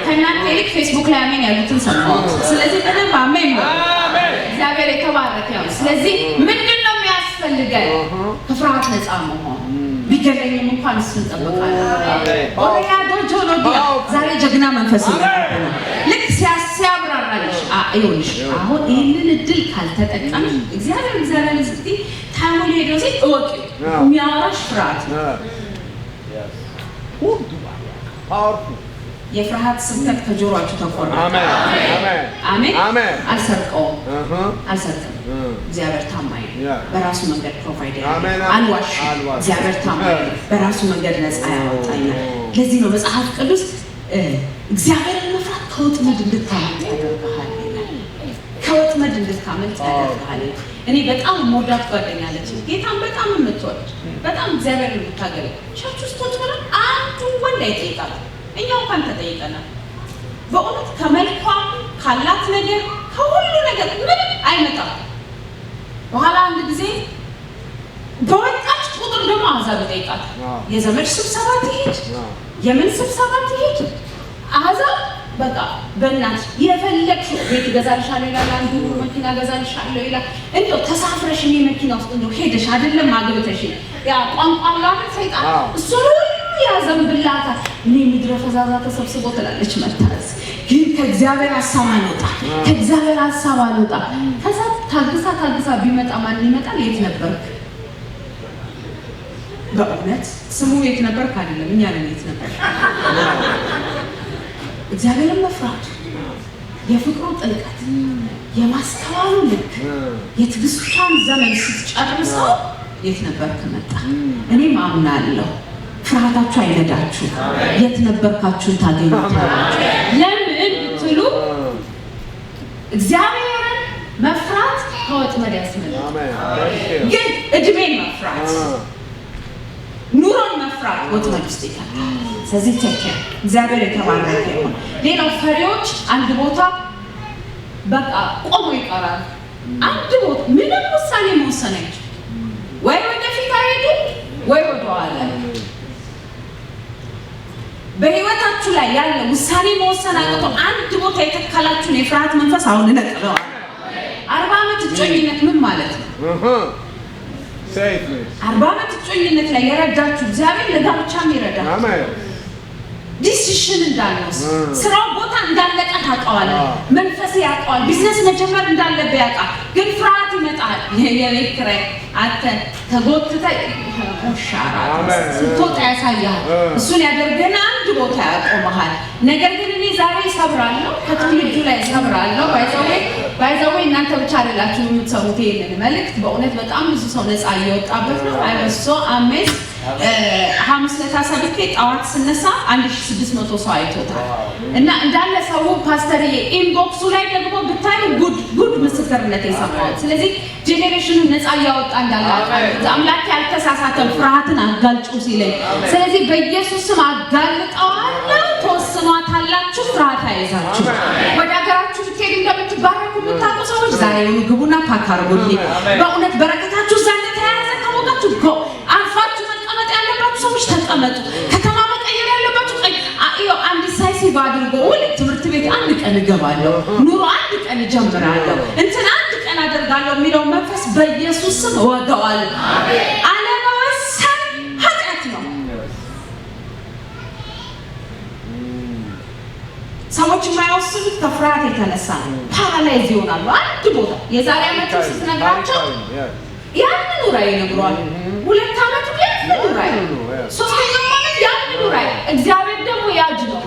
ከእናንተ ይልቅ ፌስቡክ ላይ አሜን ያሉትን ሰማሁት። ስለዚህ በደንብ አሜን በሉ። እግዚአብሔር የተባረከ ነው። ስለዚህ ምንድን ነው የሚያስፈልገን? ከፍርሃት ነፃ መሆን። ቢገለኝም እንኳን እሱን እንጠብቃለን። ዛሬ ጀግና መንፈስ ነው። ልክ ሲያብራራልሽ ይኸውልሽ አሁን ይህንን እድል ካልተጠቀምሽ እግዚአብሔር ስትይ ታሙል ሄደው ሲል እወቂ የሚያወራሽ ፍርሃት የፍርሃት ስብከት ከጆሮአችሁ ተቆረጠ። አሜን አሜን። አልሰርቀውም አልሰርቅም። እግዚአብሔር ታማኝ ነው። በራሱ መንገድ ፕሮቫይድ ያደርጋል። አልዋሽም። እግዚአብሔር ታማኝ ነው። በራሱ መንገድ ነፃ ያወጣኛል። ለዚህ ነው መጽሐፍ ቅዱስ እግዚአብሔርን መፍራት ከወጥመድ እንድታመልጥ ያደርግሃል። ከወጥመድ እንድታመልጥ ያደርግሃል። እኔ በጣም የምወዳት ጓደኛ አለችኝ፣ ጌታን በጣም የምትወድ በጣም እግዚአብሔርን የምታገል ቸርች ውስጥ ቁጭ ብለን አንዱ ወንድ አይጠይቃትም። እኛው እንኳን ተጠይቀናል። በእውነት ከመልኳ ካላት ነገር ከሁሉ ነገር ምንም አይመጣም። በኋላ አንድ ጊዜ በወጣች ቁጥር ደግሞ አሕዛብ ይጠይቃታል። የዘመድ ስብሰባ ትሄድ፣ የምን ስብሰባ ትሄድ፣ አሕዛብ በቃ በእናትሽ የፈለግሽው ቤት እገዛልሻለሁ ይላል፣ አንዱ መኪና እገዛልሻለሁ ይላል። እንደው ተሳፍረሽ እኔ መኪና ውስጥ እንደው ሄደሽ አይደለም አግብተሽ ያ ቋንቋው ላይ ሰይጣን እሱ ያዘንብላታል። እኔ ምድረ ፈዛዛ ተሰብስቦ ትላለች መታዝ ግን ከእግዚአብሔር ሐሳብ አልወጣ ከእግዚአብሔር ሐሳብ አልወጣ። ከዛ ታግሳ ቢመጣ ማን ይመጣል? የት ነበርክ? በእውነት ስሙ የት ነበርክ አይደለም፣ እኛ ነን የት ነበር። እግዚአብሔርን መፍራት የፍቅሩ ጥልቀት የማስተዋሉ ልክ የትዕግስቷን ዘመን ስትጨርሰው የት ነበርክ መጣ። እኔም አምናለሁ ፍርሃታችሁ አይነዳችሁ፣ የት ነበርካችሁን ታገኙታላችሁ። ለምን ብትሉ እግዚአብሔርን መፍራት ከወጥመድ ያስመልጣል። ግን እድሜን መፍራት ኑሮን መፍራት ወጥመድ ውስጥ ይከታል። ስለዚህ እግዚአብሔር የተባረከ ይሁን። ሌላው ፈሪዎች አንድ ቦታ በቃ ቆሞ ይቀራል። አንድ ቦታ ምንም ውሳኔ መወሰን አይችልም። ወይ ወደፊት አይሄዱ ወይ ወደ ኋላ። በህይወታችሁ ላይ ያለ ውሳኔ መወሰን አቅቶ አንድ ቦታ የተከላችሁን የፍርሃት መንፈስ አሁን እነቅለዋል። 40 ዓመት እጮኝነት ምን ማለት ነው? 40 ዓመት እጮኝነት ላይ የረዳችሁ እግዚአብሔር ለጋብቻም ይረዳል። አሜን። ዲሲሽን እንዳልወስድ ስራው ቦታ እንዳለቀ ታውቀዋለህ። መንፈስ ያውቀዋል። ቢዝነስ መጀመር እንዳለብህ ያውቃል። ግን ፍርሃት ይመጣል። የቤት ኪራይ አንተ ተጎትተህ ሆሻራ ስትወጣ ያሳያል። እሱን ያደርገና አንድ ቦታ ያቆመሃል። ነገር ግን እኔ ዛሬ ሰብራለሁ፣ ከትውልዱ ላይ ሰብራለሁ። ባይዘዌ እናንተ ብቻ አይደላችሁ የምትሰሙት ይሄንን መልእክት። በእውነት በጣም ብዙ ሰው ነፃ እየወጣበት ነው። አይበሶ አሜን። ሐሙስ ዕለት ሰብኬ ጠዋት ስነሳ 1600 ሰው አይቶታል። እና እንዳለ ሰው ፓስተርዬ ኢንቦክሱ ላይ ደግሞ ብታይ ጉድ ምስክርነት የሰማው። ስለዚህ ጄኔሬሽኑን ነፃ እያወጣ እንዳለ አምላክ ያልተሳሳተም ፍርሃትን አጋልጩ ሲለኝ፣ ስለዚህ በኢየሱስ ስም አጋልጠዋለሁ። ተወስኗታላችሁ፣ ፍርሃት አይዛችሁ። ወደ ሀገራችሁ ብትሄዱ እንደምትባረኩ የምታውቁ ሰዎች ዛሬ ግቡና ፓክ አድርጉልኝ። በእውነት በረከታችሁ እዛ እንደተያያዘ ከሞታችሁ አልፋችሁ መቀመጥ ያለባችሁ ሰዎች ተቀመጡ። ከተማ መቀየር ያለባችሁ አንድ ሳይሲቭ አድርጎ ትምህርት ቤት አንድ ቀን እገባለሁ፣ ኑሮ አንድ ቀን እጀምራለሁ፣ እንትን አንድ ቀን አደርጋለሁ የሚለው መንፈስ በኢየሱስ ስም እወጋዋለሁ። አለመወሰን ኃጢአት ነው። ሰዎች የማይወስኑት ከፍርሃት የተነሳ ነው። ፓራላይዝ ይሆናሉ። አንድ ቦታ የዛሬ ዓመት ስትነግራቸው ያንን ራዕይ ነግሯል። 2 ዓመት ያንን ራዕይ፣ 3ኛው ዓመት ያንን ራዕይ። እግዚአብሔር ደግሞ ያጅ ነው።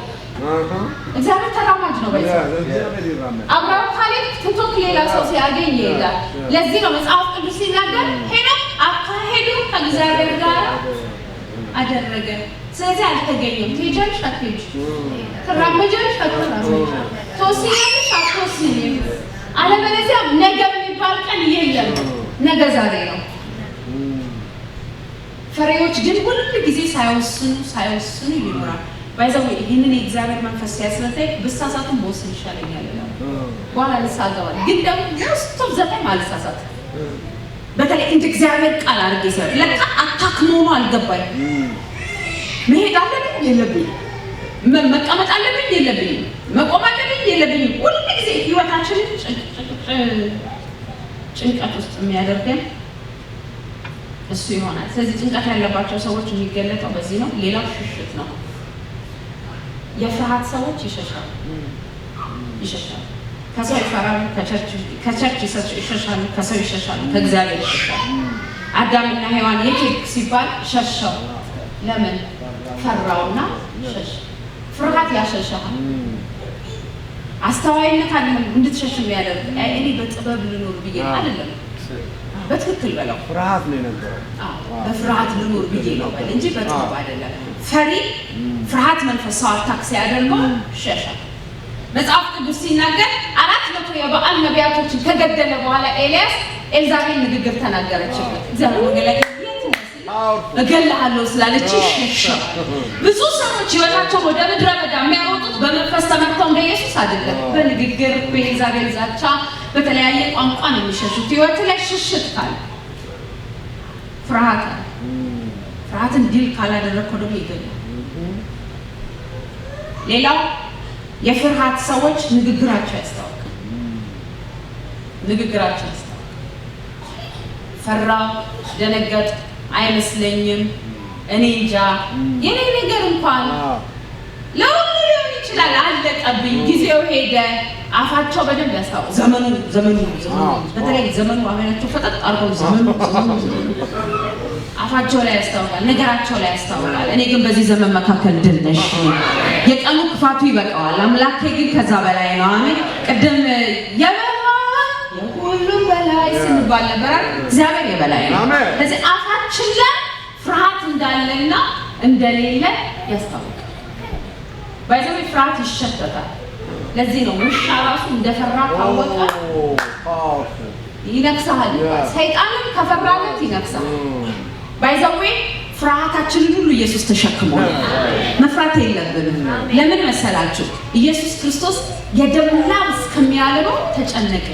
እግዚአብሔር ተራማጅ ነው። አብርሃም ካሌብ ትቶክ ሌላ ሰው ሲያገኝ ይሄዳል። ለዚህ ነው መጽሐፍ ቅዱስ ሲናገር ሄኖክ አካሄዱ ከእግዚአብሔር ጋር አደረገ። ስለዚህ አልተገኘም። ትሄጃለሽ አትሄጂም፣ ትራመጃለሽ አትራመጂም፣ ትወስኛለሽ አትወስኝም። አለበለዚያ ነገ የሚባል ቀን የለም። ነገ ዛሬ ነው። ፍሬዎች ግን ሁሉ ጊዜ ሳይወስኑ ይኖራል። ባይዘው ይሄንን የእግዚአብሔር መንፈስ ሲያስረዳኝ ብሳሳትም በወስን ይሻለኛል ነው። በኋላ ልሳገባል ግን ደግሞ most of the time አልሳሳትም። በተለይ እንደ እግዚአብሔር ቃል አድርጌ ሰው ለካ አታክሞ ነው አልገባኝ። መሄድ አለብኝ የለብኝ፣ መቀመጥ አለብኝ የለብኝ፣ መቆም አለብኝ የለብኝ። ሁሉ ጊዜ ህይወታችንን ጭንቀት ውስጥ የሚያደርገን እሱ ይሆናል። ስለዚህ ጭንቀት ያለባቸው ሰዎች የሚገለጠው በዚህ ነው። ሌላው ሽሽት ነው። የፍርሃት ሰዎች ይሸሻሉ። ከሰው ይፈራሉ፣ ከቸርች ይሸሻሉ፣ ከሰው ይሸሻሉ፣ ከእግዚአብሔር ይሸሻሉ። አዳምና ሔዋን የት ሲባል ሸሻው። ለምን? ፈራውና ሸሽ። ፍርሃት ያሸሻል። አስተዋይነት አይደለም እንድትሸሽ የሚያደርግ። እኔ በጥበብ ልኖር ብዬ አይደለም፣ በትክክል በለው ፍርሃት ነው የነበረው። በፍርሃት ልኖር ብዬ ነው በል እንጂ በጥበብ አይደለም። ፈሪ ፍርሃት መንፈስ ሰው አታክ ሲያደርገው ሸሻ። መጽሐፍ ቅዱስ ሲናገር 400 የበዓል ነቢያቶችን ከገደለ በኋላ ኤልያስ ኤልዛቤል ንግግር ተናገረችበት። እግዚአብሔር ወገለኝ እገልሃለሁ ስላለች ሸሻ። ብዙ ሰዎች ህይወታቸው ወደ ምድረ በዳ የሚያወጡት በመንፈስ ተመርተው እንደ ኢየሱስ አይደለም። በንግግር በኤልዛቤል ዛቻ በተለያየ ቋንቋ ነው የሚሸሹት። ህይወት ላይ ሽሽት ካለ ፍርሃትን ዲል ካላደረግከው ደግሞ ይገኛል። ሌላው የፍርሃት ሰዎች ንግግራቸው ያስታውቃል። ፈራ፣ ደነገጥ፣ አይመስለኝም፣ እኔ እንጃ፣ የኔ ነገር እንኳን ለሁሉ ሊሆን ይችላል፣ አለቀብኝ፣ ጊዜው ሄደ። አፋቸው በደንብ ያስታውቃል። ዘመኑ በተለይ ዘመኑ አመናቸው ፈጠጥ አድርገው ዘመኑ አፋቸው ላይ ያስታውቃል፣ ነገራቸው ላይ ያስታውቃል። እኔ ግን በዚህ ዘመን መካከል ድል ነሽ። የቀኑ ክፋቱ ይበቃዋል፣ አምላኬ ግን ከዛ በላይ ነው። አሜን። ቅድም የሁሉም በላይ ስንባል ነበር። እግዚአብሔር የበላይ ነው። ስለዚህ አፋችን ላይ ፍርሃት እንዳለና እንደሌለ ያስታውቃል። ባይዘው ፍርሃት ይሸተታል። ለዚህ ነው ውሻ ራሱ እንደፈራ ካወቀ ይነክሳል። ሰይጣንም ከፈራለት ይነክሳል። ባይዘው ፍርሃታችንን ሁሉ ኢየሱስ ተሸክሟል። መፍራት የለብንም። ለምን መሰላችሁ? ኢየሱስ ክርስቶስ የደም ላብ እስከሚያልበው ተጨነቀ።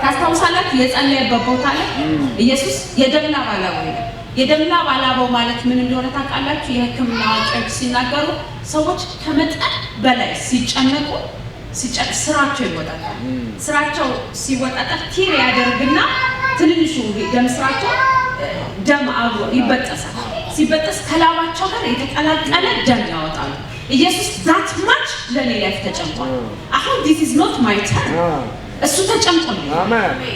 ታስታውሳላችሁ? የጸለየበት ቦታ ላይ ኢየሱስ የደም ላብ አላበው። የደም ላብ አላበው ማለት ምን እንደሆነ ታውቃላችሁ? የሕክምና አዋቂዎች ሲናገሩ ሰዎች ከመጠን በላይ ሲጨነቁ ስራቸው ይወጣጣል። ስራቸው ሲወጣጣል ቲር ያደርግና ትንንሹ ደም ስራቸው ደም አብሮ ይበጠሳል። ሲበጠስ ከላባቸው ጋር የተቀላቀለ ደም ያወጣሉ። ኢየሱስ that much ለኔ ላይ ተጨንቋል። አሁን this is not my turn እሱ ተጨንቋል።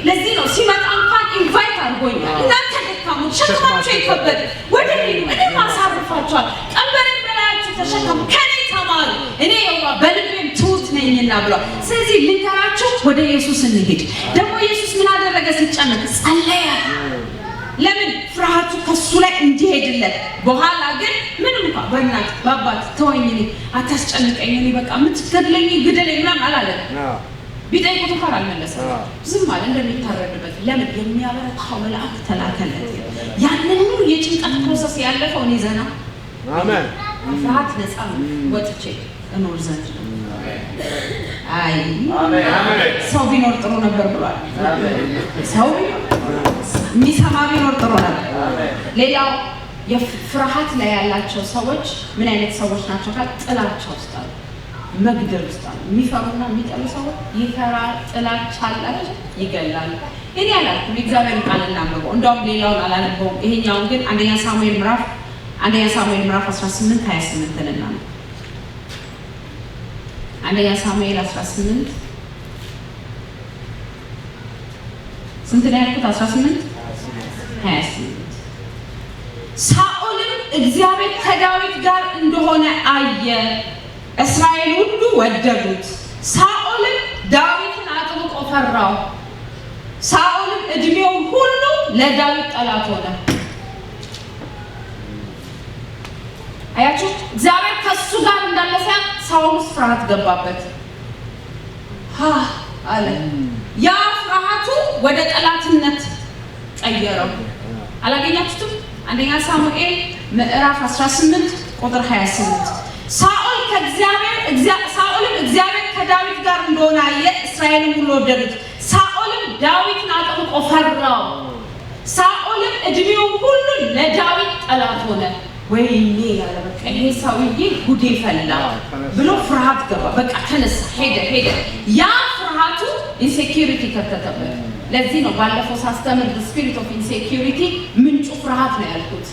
ለዚህ ነው ሲመጣ እንኳን ኢንቫይት አድርጎኛል። እናንተ ደካሞች ሸክማችሁ የከበደ ወደ እኔ ማሳርፋችኋል፣ ቀንበሬን በላያችሁ ተሸከሙ፣ ከኔ ተማሩ፣ እኔ በልቤም ትሁት ነኝና ብሏል። ስለዚህ ልንገራችሁ፣ ወደ ኢየሱስ እንሂድ። ደግሞ ኢየሱስ ምን አደረገ? ሲጨነቅ ጸለየ። ለምን? ፍርሃቱ ከሱ ላይ እንዲሄድለት። በኋላ ግን ምንም እንኳን በእናት በአባት ተወኝ፣ አታስጨንቀኝ፣ እኔ በቃ የምትገድለኝ ግደለኝ ምናምን አላለም። ቢጠይቁት እንኳን አልመለሰም። ዝም አለ እንደሚታረድበት። ለምን? የሚያበረታው መልአክ ተላከለት። ያንን ሁሉ የጭንቀት ፕሮሰስ ያለፈው እኔ ዘና አሜን ፍርሃት ነፃ ወጥቼ እኖር ዘንድ ነው። አይ ሰው ቢኖር ጥሩ ነበር ብሏል። ሰው የሚሰማ ቢኖር ጥሩ ነበር። ሌላው የፍርሃት ላይ ያላቸው ሰዎች ምን አይነት ሰዎች ናቸው? ጥላቻ ውስጥ አሉ፣ መግደል ውስጥ አሉ። የሚፈሩና የሚጠሉ ሰዎች ጥላቻ አላቸው፣ ይገላሉ። እኔ አላልኩም፣ የእግዚአብሔርን ቃል እናንብበው። እንደውም ሌላውን አላነበውም። ይሄኛውን ግን አንደኛ ሳሙኤል ምዕራፍ 18:28 እና አንደኛ ሳሙኤል 18 ስንት ነው ያልኩት? 18:28 ሳኦልም እግዚአብሔር ከዳዊት ጋር እንደሆነ አየ፣ እስራኤል ሁሉ ወደዱት። ሳኦልም ዳዊትን አጥብቆ ፈራው። ሳኦልም እድሜውን ሁሉ ለዳዊት ጠላት ሆነ። አያችሁ፣ እግዚአብሔር ከሱ ጋር እንዳለ ሲያውቅ ሳኦል ፍርሃት ገባበት። አለ ያ ፍርሃቱ ወደ ጠላትነት ቀየረው። አላገኛችሁትም? አንደኛ ሳሙኤል ምዕራፍ 18:28 ሳኦልም እግዚአብሔር ከዳዊት ጋር እንደሆነ አየ፣ እስራኤልን ሁሉ ወደዱት። ሳኦልም ዳዊትን አጥብቆ ፈራው። ሳኦልም እድሜውን ሁሉ ለዳዊት ጠላት ሆነ። ወይኔ ያለ በቃ ይሄ ሰውዬ ጉዴ ፈላ ብሎ ፍርሃት ገባ። በቃ ተነሳ፣ ሄደ። ያ ፍርሃቱ ኢንሴኪዩሪቲ ከተተበት። ለዚህ ነው ባለፈው ሳስተምር ስፒሪት ኦፍ ኢንሴኪዩሪቲ ምንጩ ፍርሃት ነው ያልኩት፣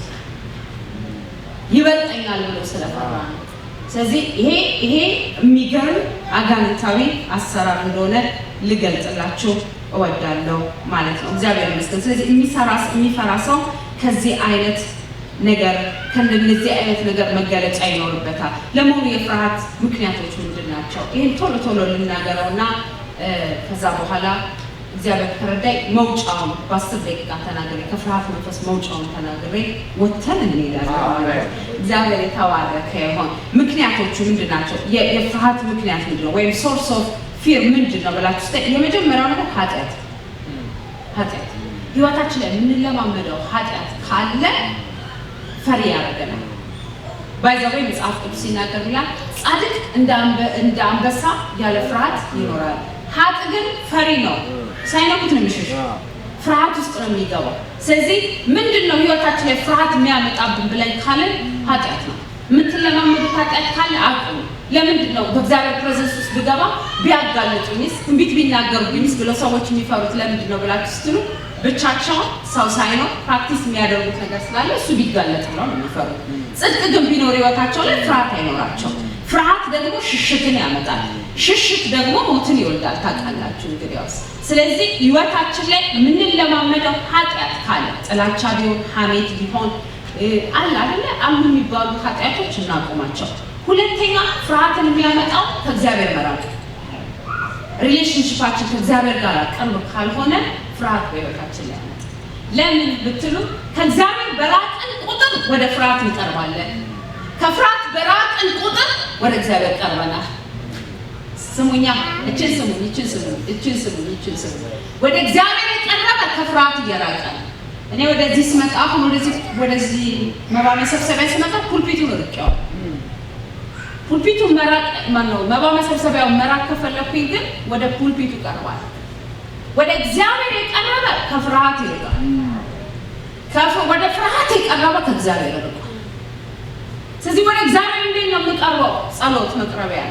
ይበልጠኛል ብሎ ስለፈራ። ስለዚህ ይሄ የሚገርም አጋንንታዊ አሰራር እንደሆነ ልገልጽላችሁ እወዳለሁ ማለት ነው። እግዚአብሔር ይመስገን። ስለዚህ የሚፈራ ሰው ከዚህ አይነት ነገር ከእንደዚህ አይነት ነገር መገለጫ ይኖርበታል። ለመሆኑ የፍርሃት ምክንያቶች ምንድን ናቸው? ይህን ቶሎ ልናገረውና ከዛ በኋላ እግዚአብሔር ከረዳይ መውጫውን በ10 ደቂቃ ተናግሬ ከፍርሃት መንፈስ መውጫውን ተናግሬ ወተን እንሄዳለን። እግዚአብሔር የተባረከ ይሁን። ምክንያቶቹ ምንድን ናቸው? የፍርሃት ምክንያት ምንድን ነው? ወይም ሶርስ ኦፍ ፊር ምንድን ነው ብላችሁ ስጠይቁ የመጀመሪያው ነገር ኃጢአት። ህይወታችን ላይ የምንለማመደው ኃጢአት ካለ ፈሪ ያደርገናል። ባይዘው መጽሐፍ ቅዱስ ሲናገር ይላል ጻድቅ እንደ አንበሳ ያለ ፍርሃት ይኖራል፣ ኃጥእ ግን ፈሪ ነው፣ ሳይነኩት ነው የሚሸሸው፣ ፍርሃት ውስጥ ነው የሚገባው። ስለዚህ ምንድነው ህይወታችን ላይ ፍርሃት የሚያመጣብን ብለን ካለን ኃጢአት ነው። የምትለማመዱት ኃጢአት ካለ አቁሙ። ለምንድነው በእግዚአብሔር ፕሬዘንስ ውስጥ ብገባ ቢያጋልጡኝስ፣ ትንቢት ቢናገሩብኝስ ብለው ሰዎች የሚፈሩት ለምንድነው ብላችሁ ስትሉ ብቻቸው ሰው ሳይኖር ፕራክቲስ የሚያደርጉት ነገር ስላለ እሱ ቢጋለጥ ነው የሚፈሩት። ጽድቅ ግን ቢኖር ህይወታቸው ላይ ፍርሃት አይኖራቸው። ፍርሃት ደግሞ ሽሽትን ያመጣል። ሽሽት ደግሞ ሞትን ይወልዳል። ታውቃላችሁ እንግዲያውስ። ስለዚህ ህይወታችን ላይ የምንለማመደው ኃጢአት ካለ ጥላቻ ቢሆን ሐሜት ቢሆን አለ አይደለ አሉ የሚባሉ ኃጢአቶች እናቆማቸው። ሁለተኛ ፍርሃትን የሚያመጣው ከእግዚአብሔር መራቅ። ሪሌሽንሺፓችን ከእግዚአብሔር ጋር ቅርብ ካልሆነ ፍርሃት በህይወታችን ላይ ያመጣል። ለምን ብትሉ ከእግዚአብሔር በራቅን ቁጥር ወደ ፍርሃት እንቀርባለን። ከፍርሃት በራቅን ቁጥር ወደ እግዚአብሔር ቀርበናል። ስሙኛ፣ እችን ስሙ። ወደ እግዚአብሔር የቀረበ ከፍርሃት እየራቀ ነው። እኔ ወደዚህ ስመጣ አሁን ወደዚህ መባ መሰብሰቢያ ስመጣ ፑልፒቱን ወርቄው ፑልፒቱን መራቅ ማነው መባ መሰብሰቢያው መራቅ ከፈለኩኝ ግን ወደ ፑልፒቱ ቀርባል ወደ እግዚአብሔር የቀረበ ከፍርሃት ይርቃል ወደ ፍርሃት የቀረበ ከእግዚአብሔር ይርቃል ስለዚህ ወደ እግዚአብሔር እንዴት ነው የምቀርበው ጸሎት መቅረቢያ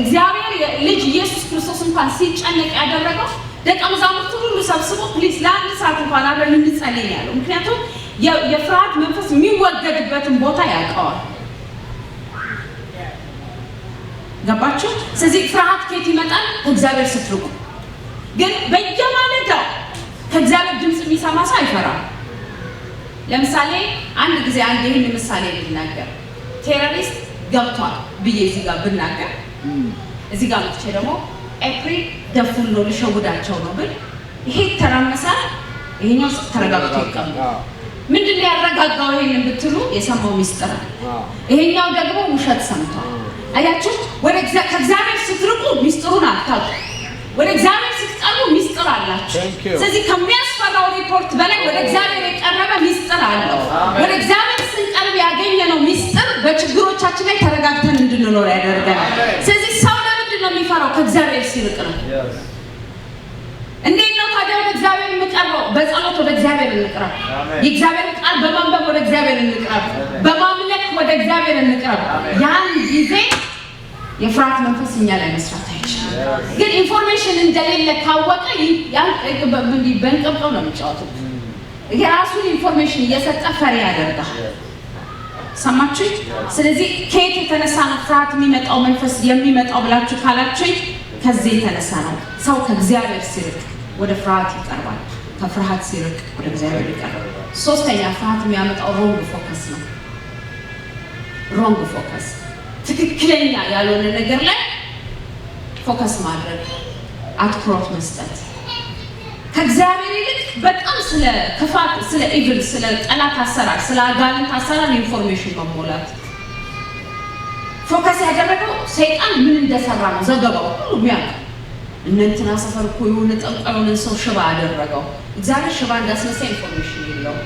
እግዚአብሔር ልጅ ኢየሱስ ክርስቶስ እንኳን ሲጨነቅ ያደረገው ደቀ መዛሙርቱ ሁሉ ሰብስቦ ፕሊዝ ለአንድ ሰዓት እንኳን አብረን እንጸልይ ያለው ምክንያቱም የፍርሃት መንፈስ የሚወገድበትን ቦታ ያውቀዋል ገባችሁ ስለዚህ ፍርሃት ከየት ይመጣል ከእግዚአብሔር ስትርቁ ግን በየማለዳው ከእግዚአብሔር ድምጽ የሚሰማ ሰው አይፈራም ለምሳሌ አንድ ጊዜ ይሄን ምሳሌ ልናገር ቴሮሪስት ገብቷል ብዬ እዚህ ጋር ብናገር እዚህ ጋር መጥቼ ደግሞ ኤፕሪል ደፉል ነው ልሸውዳቸው ነው ብል ይሄ ተራመሳል ይሄኛው ተረጋግቶ ይቀመጣል ምንድነው ያረጋጋው ይሄን ብትሉ የሰማው ሚስጥር ይሄኛው ደግሞ ውሸት ሰምቷል አያችሁ ወደ ከእግዚአብሔር ስትርቁ ሚስጥሩን አታውቁ ወደ እግዚአብሔር ስትቀርቡ ሚስጥር አላችሁ ስለዚህ ከሚያስፈራው ሪፖርት በላይ ወደ እግዚአብሔር የቀረበ ሚስጥር አለው ወደ እግዚአብሔር ስንቀርብ ያገኘነው ሚስጥር በችግሮቻችን ላይ ተረጋግተን እንድንኖር ያደርገናል ስለዚህ ሰው ለምንድን ነው የሚፈራው ከእግዚአብሔር ሲርቅ ነው እንዴት ነው ታዲያ ወደ እግዚአብሔር የምንቀርበው በጸሎት ወደ እግዚአብሔር እንቅረብ የእግዚአብሔር ቃል በማንበብ ወደ እግዚአብሔር እንቅረብ በማምለክ ወደ እግዚአብሔር እንቅረብ ያን ጊዜ የፍርሃት መንፈስ እኛ ላይ መስራት አይችልም ግን ኢንፎርሜሽን እንደሌለ ካወቀ ያን በእንቅብቀው ነው የሚጫወተው የራሱን ኢንፎርሜሽን እየሰጠ ፈሪ ያደርጋል ሰማችሁ ስለዚህ ከየት የተነሳ ነው ፍርሃት የሚመጣው መንፈስ የሚመጣው ብላችሁ ካላችሁ ከዚህ የተነሳ ነው ሰው ከእግዚአብሔር ሲርቅ ወደ ፍርሃት ይቀርባል ከፍርሃት ሲርቅ ወደ እግዚአብሔር ይቀርባል ሶስተኛ ፍርሃት የሚያመጣው ሮንግ ፎከስ ነው ሮንግ ፎከስ ትክክለኛ ያልሆነ ነገር ላይ ፎከስ ማድረግ አትኩሮት መስጠት ከእግዚአብሔር ይልቅ በጣም ስለ ክፋት ስለ ኢቭል ስለ ጠላት አሰራር ስለ አጋንንት አሰራር ኢንፎርሜሽን መሞላት ፎከስ ያደረገው ሰይጣን ምን እንደሰራ ነው ዘገባው ሁሉ ቢያውቅ እንንትና ሰፈር እኮ የሆነ ጠንቋዩን ሰው ሽባ አደረገው እግዚአብሔር ሽባ እንዳስነሳ ኢንፎርሜሽን የለው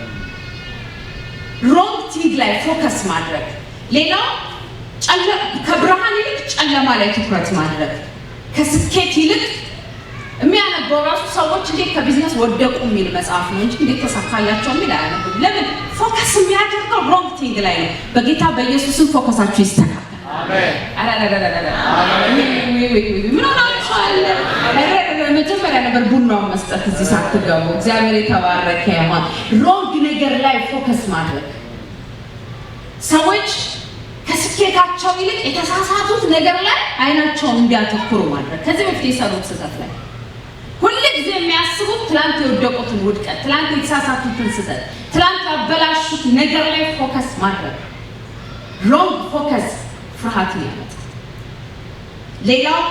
ሮንግ ቲንግ ላይ ፎከስ ማድረግ ሌላው ከብርሃን ይልቅ ጨለማ ላይ ትኩረት ማድረግ ከስኬት ይልቅ የሚያነበው ራሱ ሰዎች እንዴት ከቢዝነስ ወደቁ የሚል መጽሐፍ ነው እንጂ እንዴት ተሳካላቸው የሚል አያነብም ለምን ፎከስ የሚያደርገው ሮንግ ቲንግ ላይ ነው በጌታ በኢየሱስም ፎከሳችሁ ይስተካከል ምን ሆናችኋል መጀመሪያ ነበር ቡናውን መስጠት እዚህ ሳትገቡ እግዚአብሔር የተባረከ ይሁን ሮንግ ነገር ላይ ፎከስ ማድረግ ሰዎች ከስኬታቸው ይልቅ የተሳሳቱት ነገር ላይ አይናቸውን እንዲያተኩሩ ማድረግ ከዚህ በፊት የሰሩት ስህተት ላይ ሁልጊዜ የሚያስቡት ትላንት የወደቁትን ውድቀት ትላንት የተሳሳቱትን ስህተት ትላንት ያበላሹት ነገር ላይ ፎከስ ማድረግ ሮንግ ፎከስ ፍርሃትን ያመጣል ሌላው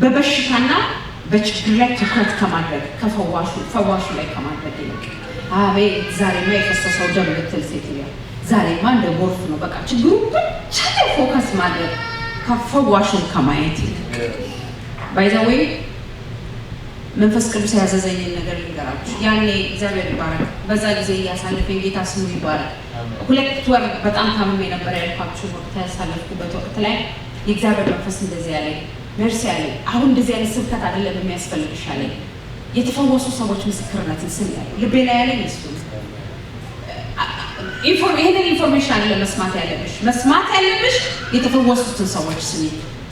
በበሽታና በችግር ላይ ትኩረት ከማድረግ ከፈዋሹ ላይ ከማድረግ ይልቅ አቤት ዛሬማ የፈሰሰው ደም ልትል ሴትያ ዛሬማ እንደ ጎርፍ ነው በቃ ችግሩ ብቻ ላይ ፎከስ ማድረግ ከፈዋሹን ከማየት ይልቅ ባይ ዘ ዌይ መንፈስ ቅዱስ ያዘዘኝን ነገር ልንገራችሁ ያኔ እግዚአብሔር ይባረክ በዛ ጊዜ ያሳለፈኝ ጌታ ስሙ ይባረክ 2 ወር በጣም ታምሜ ነበር ያልኳችሁ ወቅት ያሳለፍኩበት ወቅት ላይ የእግዚአብሔር መንፈስ እንደዚህ ያለኝ መርሲ ያለኝ አሁን እንደዚህ አይነት ስብከት አይደለም የሚያስፈልግሽ ያለኝ የተፈወሱ ሰዎች ምስክርነትን ስም ያለው ልቤ ላይ ያለኝ እሱ ይሄንን ኢንፎርሜሽን አይደለም መስማት ያለብሽ የተፈወሱትን ሰዎች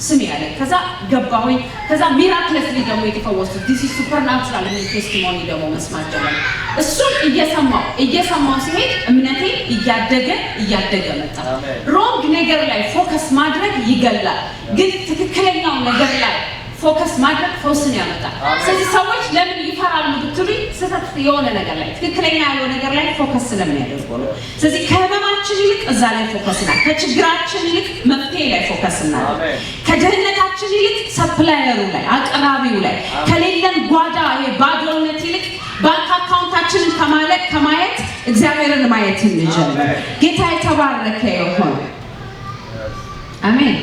ስም ያለኝ ከዛ ገባሁኝ ከዛ ሚራክለስሊ ደግሞ የተፈወሱት ዲስ ኢዝ ሱፐርናቹራል ቴስቲሞኒ ደግሞ መስማት ጀመረ እሱን እየሰማው ሲሄድ እምነቴ እያደገ መጣ ሮንግ ነገር ላይ ፎከስ ማድረግ ይገላል ግን ትክክለኛው ነገር ላይ ፎከስ ማድረግ ፈውስን ያመጣል ስለዚህ ሰዎች ለምን ይፈራሉ ብትሉኝ ስህተት የሆነ ነገር ላይ ትክክለኛ ያለው ነገር ላይ ፎከስ ስለሚያደርጉ ነው ስለዚህ ከህመማችን ይልቅ እዛ ላይ ፎከስ እና ከችግራችን ይልቅ መፍትሄ ላይ ፎከስ እና ከድህነታችን ይልቅ ሰፕላየሩ ላይ አቅራቢው ላይ ከሌለን ጓዳ ባዶነት ይልቅ ባንክ አካውንታችንን ከማየት እግዚአብሔርን ማየት እንጀምር ጌታ የተባረከ ይሁን አሜን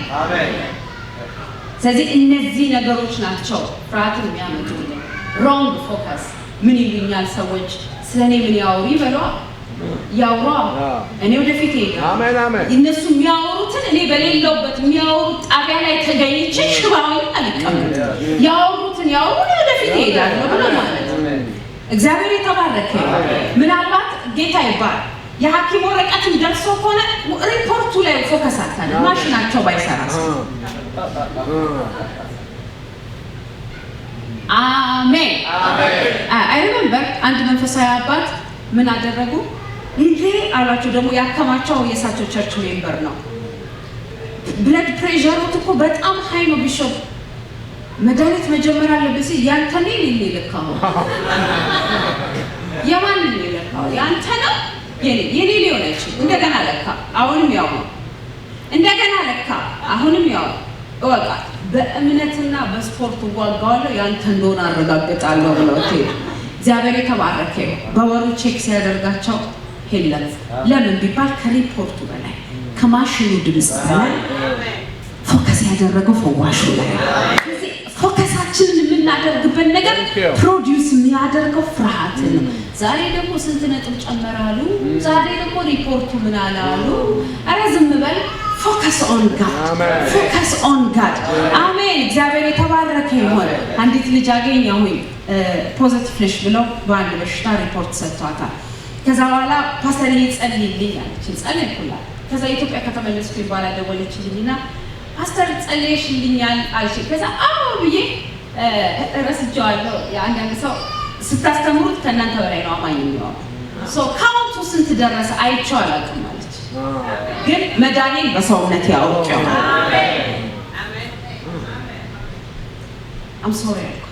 ስለዚህ እነዚህ ነገሮች ናቸው ፍርሃትን የሚያመጡት። ሮንግ ፎከስ። ምን ይሉኛል ሰዎች ስለኔ ምን ያወሩ ይበሏ ያወራ እኔ ወደፊት ይሄዳል። አሜን አሜን። እነሱ የሚያወሩትን እኔ በሌለውበት የሚያወሩት ጣቢያ ላይ ተገኝቼ ሽባውን አልቀመጥ ያወሩትን ያወሩ ወደፊት ይሄዳል ብሎ ማለት ነው። እግዚአብሔር የተባረከ ምናልባት ጌታ ይባል የሐኪም ወረቀትን ደርሶ ከሆነ ሪፖርቱ ላይ ፎከስ አታድርግ ማሽናቸው ባይሰራስ። አሜን አሜን። አይ ሪሜምበር አንድ መንፈሳዊ አባት ምን አደረጉ እንዴ አላቸው። ደግሞ ያከማቸው የሳቸው ቸርች ሜምበር ነው። ብለድ ፕሬሸሩት እኮ በጣም ሃይ ነው ቢሾፕ መድኃኒት መጀመር አለብህ ሲል ያንተ ነው ይልካው የማን ነው ይልካው ያንተ ነው የኔ ሊሆን አይችልም። እንደገና ለካ አሁንም ያው ነው እንደገና ለካ አሁንም ያው ወቃ በእምነትና በስፖርት ዋጋዋለሁ ያንተ እንደሆነ አረጋግጣለሁ ብለው ተይ እግዚአብሔር የተባረከ በወሩ ቼክ ሲያደርጋቸው ሄለን ለምን ቢባል ከሪፖርቱ በላይ ከማሽኑ ድምጽ በላይ ፎከስ ያደረገው ፈዋሹ ላይ ፎከሳችንን የምናደርግበት ነገር ፕሮዲዩስ የሚያደርገው ፍርሃትን ነው። ዛሬ ደግሞ ስንት ነጥብ ጨመራሉ፣ ዛሬ ደግሞ ሪፖርቱ ምን አላሉ። ኧረ ዝም በል ፎከስ ኦን ጋድ ፎከስ ኦን ጋድ። አሜን እግዚአብሔር የተባረከ ይሁን። አንዲት ልጅ አገኘሁኝ ፖዚቲቭ ነሽ ብለው በአንድ በሽታ ሪፖርት ሰጥቷታል። ከዛ በኋላ ፓስተር ይጸልይልኝ አለች። ጸለይኩላት። ከዛ ኢትዮጵያ ከተመለስኩ በኋላ ደወለችልኝና ፓስተር ጸልይሽልኛል አለች። ከዛ አዎ ብዬ ረስቼዋለሁ። የአንዳንድ ሰው ስታስተምሩት ከእናንተ በላይ ነው አማኝ የሚሆነው። ካውንቱ ስንት ደረሰ አይቼው አላውቅም አለች። ግን መዳኔን በሰውነት ያውቄው አም ሶሪ አልኩ።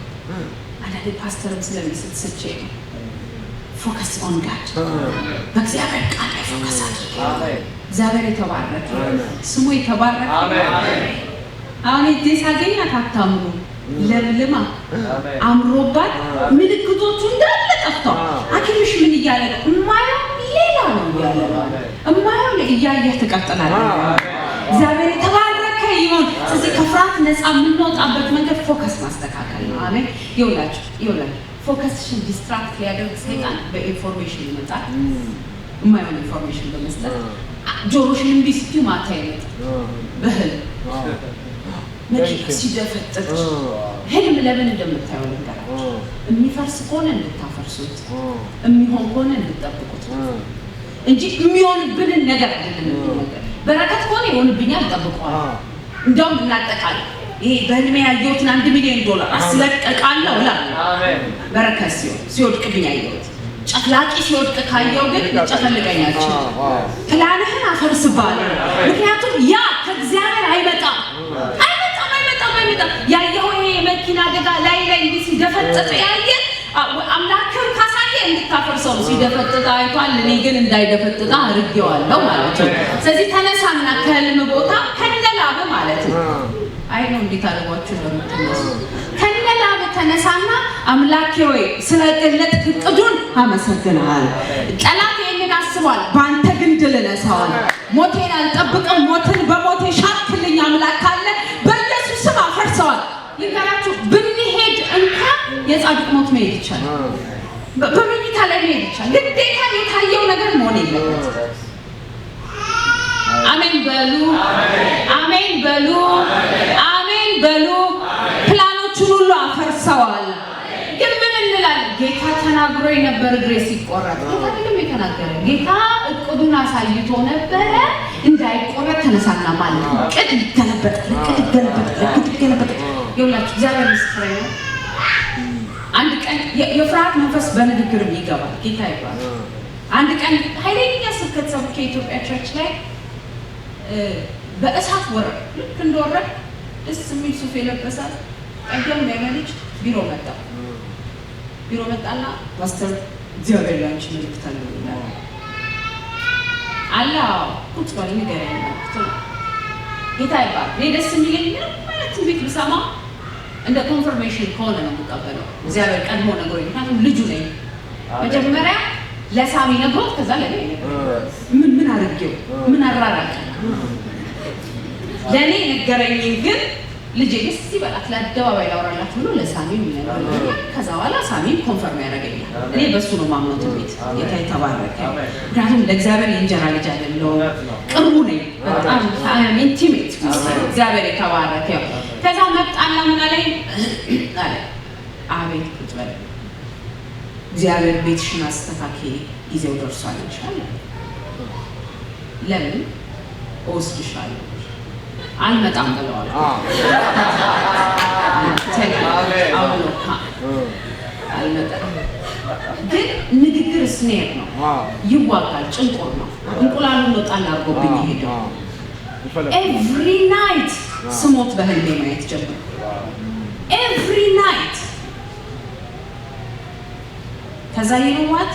አንዳንዴ ፓስተርም ስለሚስት ስቼ ነው ፎከስ ኦን ጋድ በእግዚአብሔር ቃል ላይ ፎከስ አድርጌ እግዚአብሔር የተባረከ ስሙ የተባረከ አሁን እዚህ ሳገኛት አታምኑ ለምልማ አምሮባት ምልክቶቹ እንዳለ ጠፍተዋል። ሐኪምሽ ምን እያለ ነው? እማየው ሌላ ነው እያለ ነው። እማየው እያየህ ትቀጥላለህ። እግዚአብሔር የተባረከ ይሁን። ስለዚህ ከፍርሃት ነፃ የምንወጣበት መንገድ ፎከስ ማስተካከል ነው። አሜን። ይውላችሁ ፎከስሽን ዲስትራክት ሊያደርግ ሰይጣን በኢንፎርሜሽን ይመጣል። የማይሆን ኢንፎርሜሽን በመስጠት ጆሮሽን እምቢ ስትይው ማታ ይመጣል። በህልም መኪና ሲደፈጥጥ ህልም ለምን እንደምታየው ልንገራችሁ። የሚፈርስ ከሆነ እንድታፈርሱት፣ የሚሆን ከሆነ እንድትጠብቁት እንጂ የሚሆንብንን ነገር አይደለም። በረከት ከሆነ ይሆንብኛል እጠብቀዋለሁ። እንደውም እናጠቃለን ይሄ በህልሜ ያየሁትን $1 ሚሊዮን አስለቀቃለሁ እላለሁ። በረከት ሲወድቅብኝ ያየሁት ጨፍላቂ ሲወድቅ ካየው ግን ጨፈልቀኛች ፕላንህን አፈርስባለሁ። ምክንያቱም ያ ከእግዚአብሔር አይመጣም። ያየው ይሄ የመኪና አደጋ ላይ እንዲህ ሲደፈጥጥ ያየ አምላክም ካሳየ እንድታፈርሰው ሲደፈጥጥ አይቷል። እኔ ግን እንዳይደፈጥጥ አድርጌዋለሁ ማለት ነው። ስለዚህ ተነሳና ከህልም ቦታ ከነላብ ማለት ነው። አይ ነው እንዴት አድርጓችሁ እንደምትነሱ ከነላብ ተነሳና አምላኬ ሆይ ስለገለጥክ እቅዱን አመሰግናለሁ። ጠላት ይሄንን አስቧል፣ በአንተ ግን ድል እነሳዋለሁ። ሞቴን አልጠብቅም፣ ሞትን በሞቴ ሻክልኝ አምላክ ካለ በኢየሱስ ስም አፈርሰዋል። ይከራችሁ ብንሄድ እንኳን የጻድቅ ሞት መሄድ ይቻላል። በመኝታ ላይ መሄድ ይቻላል። ግዴታ የታየው ነገር መሆን የለበትም። አሜን በሉ፣ አሜን በሉ፣ አሜን በሉ። ፕላኖቹን ሁሉ አፈርሰዋል። ግን ምን እንላለን? ጌታ ተናግሮ የነበር እግሬ ሲቆረጥ ምንም የተናገረ ጌታ እቅዱን አሳይቶ ነበረ እንዳይቆረጥ ተነሳና ማለት ነው። ቅድ ይገለበጥ ይኸውላችሁ እግዚአብሔር ምስክሬ ነው። አንድ ቀን የፍርሃት መንፈስ በንግግርም ይገባል። ጌታ ይባላል። አንድ ቀን ኃይለኛ ስብከት ሰብኬ ኢትዮጵያ ቸርች ላይ በእሳት ወረድ። ልክ እንደወረድ ደስ የሚል ሱፍ የለበሳት ቀደም ያለች ቢሮ መጣና ፓስተር እግዚአብሔር ላንቺ መልእክት አለው ይላል። አላ ቁጭ ብሎ ንገረኝ ማለት ነው። ጌታ ይባላል። እኔ ደስ የሚለኝ ማለት ቤት ብሰማ እንደ ኮንፈርሜሽን ከሆነ ነው የምቀበለው። እግዚአብሔር ቀድሞ ነግሮኝ፣ ምክንያቱም ልጁ ነኝ። መጀመሪያ ለሳሚ ነግሮት ከዛ ለኔ ምን አድርጌው ምን አራራቀ ለኔ ነገረኝ። ግን ልጄ ደስ ይበላት ለአደባባይ ላወራላት ብሎ ለሳሚም ይነግረኛል። ከዛ በኋላ ሳሚም ኮንፈርም ያደርገኛል። እኔ በሱ ነው ማምነው ትንቢት ጌታ የተባረከ። ምክንያቱም ለእግዚአብሔር የእንጀራ ልጅ አይደለሁም፣ ቅርቡ ነኝ በጣም ኢንቲሜት እግዚአብሔር የተባረከ። ከዛ መጣና ምን አለኝ አለ አቤት ቁጭ በል እግዚአብሔር ቤትሽን አስተካክዪ ጊዜው ደርሷል ይችላል። ለምን ወስድሻለሁ አልመጣም ብለዋል። አልመጣም ግን ንግግር ስኔር ነው፣ ይዋጋል፣ ጭንቆር ነው። እንቁላሉን ነው ጣል አድርጎብኝ ሄደው ኤቭሪ ናይት ስሞት በህልሜ ማየት ጀመርኩ። ኤቭሪ ናይት ከዛ ይነዋት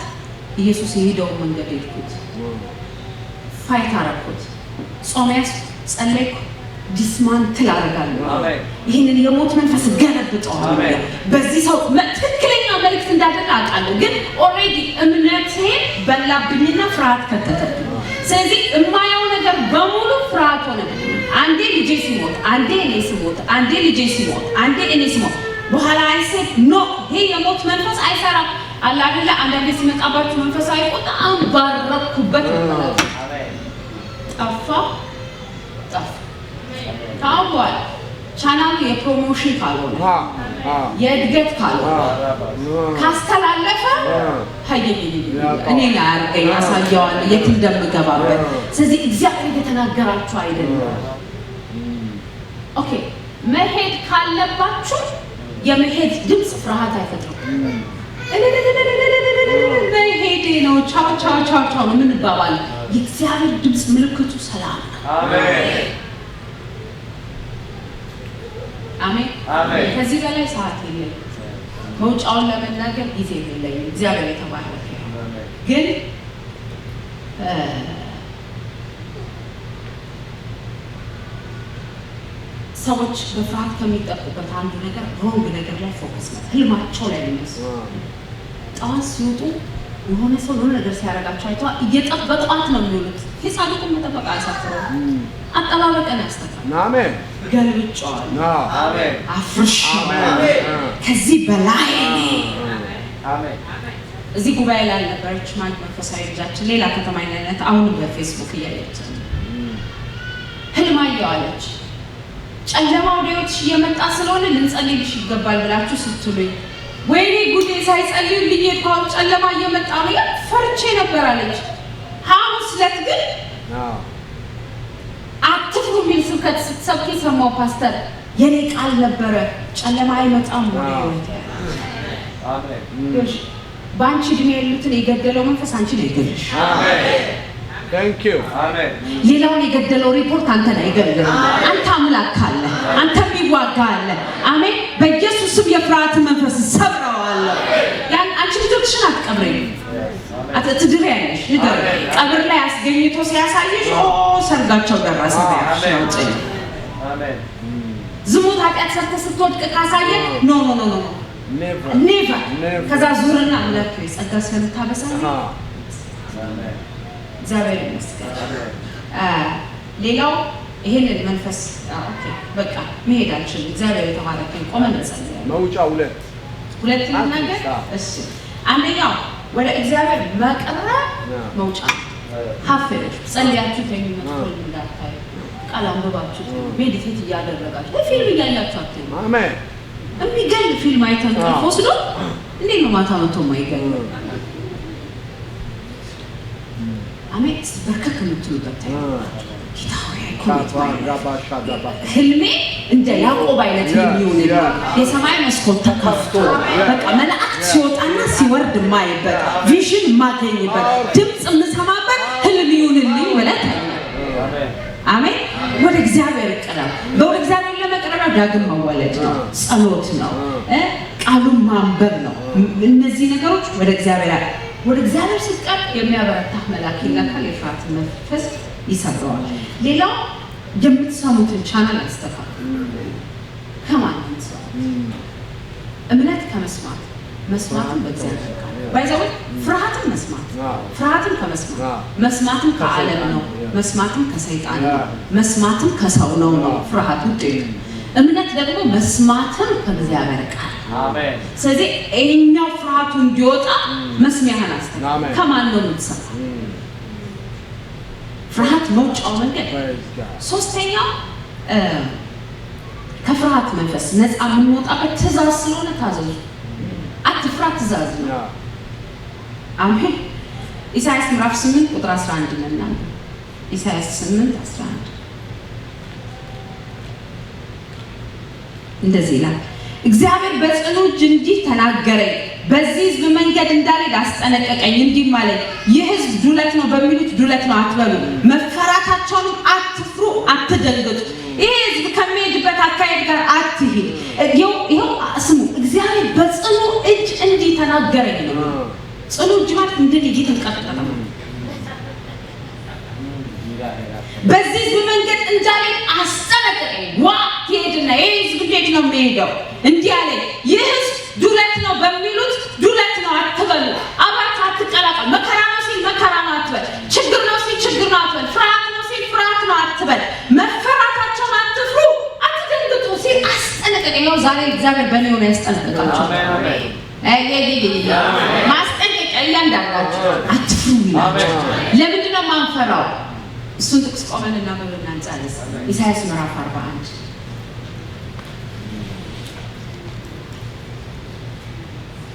ኢየሱስ የሄደውን መንገድ ሄድኩት፣ ፋይት አደረኩት፣ ጾሜያስ ጸለይኩ፣ ዲስማንትል አደርጋለሁ። ይህንን የሞት መንፈስ ገለብጠዋለሁ። በዚህ ሰው ትክክለኛ መልእክት እንዳደለ አውቃለሁ፣ ግን ኦልሬዲ እምነቴን በላብኝና ፍርሃት ከተተብኝ። ስለዚህ የማየው ነገር በሙሉ ፍርሃት ሆነ። አንዴ ልጄ ሲሞት፣ አንዴ እኔ ሲሞት፣ አንዴ ልጄ ሲሞት፣ አንዴ እኔ ሲሞት፣ በኋላ አይሴት ኖ ይሄ የሞት መንፈስ አይሰራም አለ አይደለ? አንዳንዴ ሲመጣባችሁ መንፈሳዊ ቁጣ አንባረኩበት ነው። ጠፋ ካሁን በኋላ ቻናሉ የፕሮሞሽን ካልሆነ የእድገት ካልሆነ ካስተላለፈ እኔ ላይ አድርገኝ ያሳየዋል የት እንደምገባበት። ስለዚህ እግዚአብሔር የተናገራችሁ አይደለም። ኦኬ መሄድ ካለባችሁ የመሄድ ድምፅ ፍርሃት አይፈጥርም። መሄዴ ነው ቻው ቻው ቻው ቻው ነው የምንባባል። የእግዚአብሔር ድምፅ ምልክቱ ሰላም ነው። አሜን አሜን። ከዚህ በላይ ሰዓት የለም፣ መውጫውን ለመናገር ጊዜ የለኝም። እግዚአብሔር የተባረከ ግን ሰዎች በፍርሃት ከሚጠቁበት አንዱ ነገር ሮንግ ነገር ላይ ፎከስ ነው። ህልማቸው ላይ ነው። ጠዋት ሲወጡ የሆነ ሰው የሆነ ነገር ሲያደርጋቸው አይተዋ እየጠበቋት ነው የሚውሉት። የጻድቁን መጠበቅ አያሳፍረውም። አጠባበቀን ያስተካክል። አሜን። ገልብጫዋል። አሜን። አፍርሻዋል። ከዚህ በላይ አሜን። እዚህ ጉባኤ ላይ ነበረች ማለት መንፈሳዊ ልጃችን ሌላ ከተማ አይነት አሁን በፌስቡክ እያየች ህልም አየዋለች። ጨለማው ወደ ህይወትሽ እየመጣ ስለሆነ ልንጸልይልሽ ይገባል ብላችሁ ስትሉኝ ወይኔ ጉዴ ሳይጸልዩልኝ የኳው ጨለማ እየመጣ ነው ፈርቼ ነበር አለች። ሐሙስ ዕለት ግን አትፍሩ የሚል ስብከት ስትሰብኪ ሰማው ፓስተር። የኔ ቃል ነበረ ጨለማ አይመጣም ወደ ህይወት። አሜን። ባንቺ እድሜ ያሉትን የገደለው መንፈስ አንቺን አይገልሽ። አሜን። ታንክ ዩ አሜን። ሌላውን የገደለው ሪፖርት አንተን አይገልም። አንተ አምላክ አለ፣ አንተ ቢዋጋ አለ። አሜን። በኢየሱስ ስም የፍርሃት መንፈስ ሰብረዋለሁ። ያን አንቺ ልጆችሽን አትቀብሪኝ አትድሪያለሽ። ንገር ቀብር ላይ አስገኝቶ ሲያሳይሽ ሰርጋቸው ደረሰ ያልሽ ነው። አሜን። ዝሙት ኃጢአት ሰርተህ ስትወድቅ ካሳየ ኖ ኖ ኖ ኖ ኔቨር ከዛ ዙርና አምላክ ጸጋ ስለምታበሳኝ አሜን። እግዚአብሔር ይመስገን። ሌላው ይሄንን መንፈስ ኦኬ በቃ መሄዳችን እግዚአብሔር የተባረከ ቆመን እንጸልያለን። መውጫ ሁለት ነገር እሺ። አንደኛው ወደ እግዚአብሔር መቅረብ መውጫ ሀፍረሽ ጸልያችሁ ተኝመጥቶል እንዳታይ ቃል አንብባችሁ ሜዲቴት እያደረጋችሁ ፊልም እያያችሁ አትይም። አሜን። የሚገል ፊልም አይተን ወስዶ እንዴት ነው ማታ መቶ ማይገል አሜን። በርከክ የምትሉበት ህልሜ እንደ ያዕቆብ አይነት የሚሆን የሰማይ መስኮት ተከፍቶ በቃ መላእክት ሲወጣና ሲወርድ ማይበት ቪዥን ማገኝበት ድምፅ የምሰማበት ህልም ይሁንልኝ ብለህ አሜን። ወደ እግዚአብሔር ቅረብ። ወደ እግዚአብሔር ለመቅረብ ዳግም መወለድ ነው፣ ጸሎት ነው፣ ቃሉን ማንበብ ነው። እነዚህ ነገሮች ወደ እግዚአብሔር ስትቀርብ የሚያበረታህ መልአክ ይላካል፣ የፍርሃት መንፈስ ይሰብረዋል። ሌላው የምትሰሙትን ቻናል አስተካክሉ። ከማንም ሰው እምነት ከመስማት መስማትን በእግዚአብሔር ቃል ባይዘው ፍርሃትን መስማት ፍርሃትን ከመስማት መስማትን ከዓለም ነው፣ መስማትን ከሰይጣን ነው፣ መስማትን ከሰው ነው። ፍርሃት ውጤት እምነት ደግሞ መስማትም ከእግዚአብሔር ቃል አሜን ስለዚህ እኛው ፍርሃቱ እንዲወጣ መስሚያህን አስተካክል ከማን ነው የምትሰማው ፍርሃት መውጫው መንገድ ሶስተኛው ከፍርሃት መንፈስ ነፃ የምንወጣበት ትእዛዝ ስለሆነ ታዘዙ አትፍራ ትእዛዝ ነው አሜን ኢሳይያስ ምዕራፍ 8 ቁጥር 11 ነውና ኢሳይያስ 8:11 እንደዚህ ይላል እግዚአብሔር በጽኑ እጅ እንዲህ ተናገረኝ በዚህ ሕዝብ መንገድ እንዳልሄድ አስጠነቀቀኝ እንዲህ ማለት ይህ ሕዝብ ዱለት ነው በሚሉት ዱለት ነው አትበሉ መፈራታቸውን አትፍሩ አትደንግጡ ይህ ሕዝብ ከሚሄድበት አካሄድ ጋር አትሂድ ይኸው ስሙ እግዚአብሔር በጽኑ እጅ እንዲህ ተናገረኝ ነው ጽኑ እጅ ማለት እንደዚህ እየተንቀጠቀጠ ነው በዚህ ሕዝብ መንገድ እንዳልሄድ አስጠነቀቀኝ ዋ ትሄድና ይህ ሕዝብ እንዴት ነው የሚሄደው እንዲህ አለ ይህ ሕዝብ ዱለት ነው በሚሉት ዱለት ነው አትበሉ አባታ አትቀላቀል መከራ ነው ሲል መከራ ነው አትበል ችግር ነው ሲል ችግር ነው አትበል ፍርሃት ነው ሲል ፍርሃት ነው አትበል መፈራታቸውን አትፍሩ አትደንግጡ ሲል አስጠነቀቀኝ ነው ዛሬ እግዚአብሔር በእኔ ሆነ ያስጠነቀቃቸው ማስጠንቀቂያ እያንዳንዳችሁ አትፍሩ ይላል ለምንድን ነው ማንፈራው እሱን ጥቅስ ቆመንና መብልና እንጸልይ ኢሳይያስ ምዕራፍ 41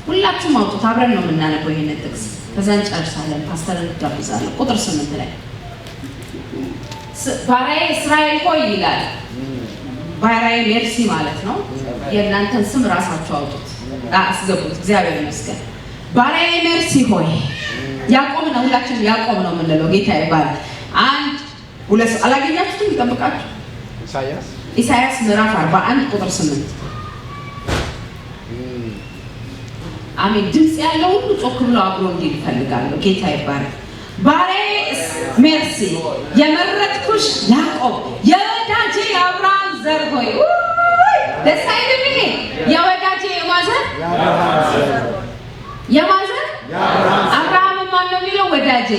ሁላችሁም አውጡት አብረን ነው የምናነበው ይሄን ጥቅስ ከዛን ጨርሳለን ፓስተርን ጋብዛለሁ ቁጥር 8 ላይ ባሪያዬ እስራኤል ሆይ ይላል ባሪያዬ ሜርሲ ማለት ነው የእናንተን ስም ራሳችሁ አውጡት አስገቡት እግዚአብሔር ይመስገን ባሪያዬ ሜርሲ ሆይ ያዕቆብ ነው ሁላችንም ያዕቆብ ነው የምንለው ጌታ ይባርክ አንድ ሁለት አላገኛችሁም ይጠብቃችሁ ኢሳይያስ ምዕራፍ 41 ቁጥር 8 አሜን ድምጽ ያለው ሁሉ ጮክ ብሎ አብሮ እንዲል ይፈልጋለሁ ጌታ ይባርክ ባሪያዬ ሜርሲ የመረጥኩሽ ያዕቆብ የወዳጄ አብርሃም ዘር ሆይ ደስ አይልም ይሄ የወዳጄ የማዘር አብርሃም ማን ነው የሚለው ወዳጄ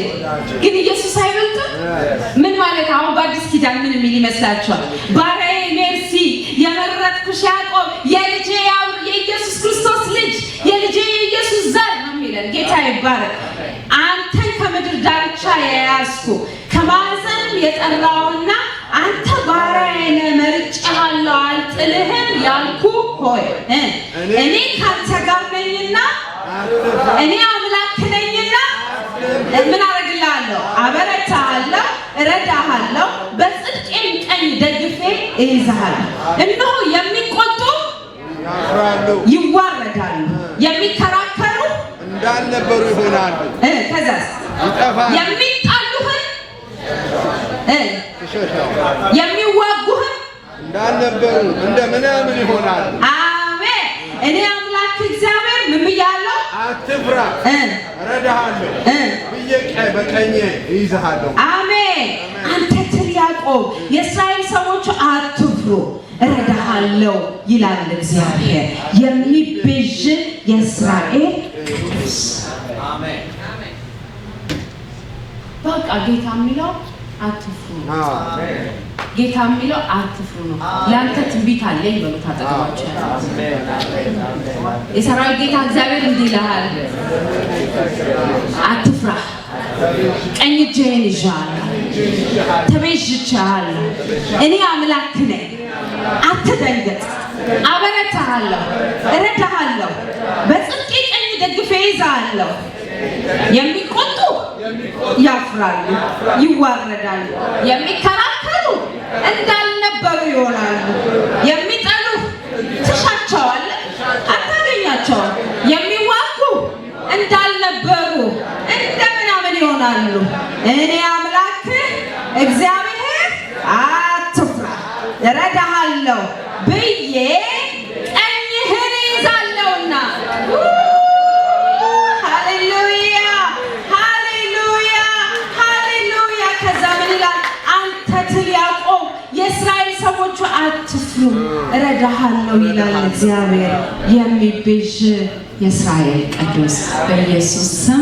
ግን ኢየሱስ አይበልጥም ምን ማለት አሁን በአዲስ ኪዳን ምን የሚል ይመስላችኋል ባሪያዬ ሜርሲ የመረጥኩሽ ያዕቆብ የልጄ የኢየሱስ ክርስቶስ ልጅ የልጄ የኢየሱስ ዘር ነው የሚለን ጌታ ይባረክ አንተን ከምድር ዳርቻ የያዝኩ ከማዕፀንም የጠራውና አንተ ባሪያዬ ነህ መርጬሃለሁ አልጥልህም ያልኩ ሆይ እኔ ካንተ ጋር ነኝና እኔ አምላክ ነኝና ምን አደርግልሃለሁ አበረታሃለሁ እረዳሃለሁ በጽድቄም ቀኝ ደግፌ እይዝሃለሁ እነሆ የሚቆጡ ይዋረዳሉ የሚከራከሩ እንዳልነበሩ ይሆናሉ ከዛስ የሚጣሉህን የሚዋጉህን እንዳልነበሩ እንደምናምን ይሆናሉ አሜን እኔ አምላክ እግዚአብሔር ምን ብያለሁ አትፍራ እረዳሃለሁ ብዬ በቀኜ እይዝሃለሁ አሜን አንተ ትል ያዕቆብ የእስራኤል ሰዎች አትፍሩ እረዳሃለሁ ይላል እግዚአብሔር የሚቤዥ የእስራኤል ቅዱስ አሜን በቃ ጌታ የሚለው አትፍሩ አሜን ጌታ የሚለው አትፍሩ ነው ለአንተ ትንቢት አለኝ በሉት አጠገባችሁ የሰራዊት ጌታ እግዚአብሔር እንዲህ ይልሃል አትፍራ ቀኝ እጄን ይዤሃለሁ ተቤዥቼሃለሁ እኔ አምላክ ነኝ አትደንግጥ አበረታሃለሁ እረዳሃለሁ በጽድቄ ቀኝ ደግፌ እይዝሃለሁ የሚቆጡ ያፍራሉ ይዋረዳሉ የሚከራከሩ እንዳልነበሩ ይሆናሉ የሚጠሉ ትሻቸዋለህ አታገኛቸውም የሚዋጉ እንዳልነበሩ እንደምናምን ይሆናሉ እኔ አምላክ እግዚአብሔር አትፍራ እረዳሃለሁ ብዬ ቀኝህን ይዛለሁና የእስራኤል ሰዎች አትፍሩ እረዳሃለሁ ይላል እግዚአብሔር የሚቤዥ የእስራኤል ቅዱስ በኢየሱስ ስም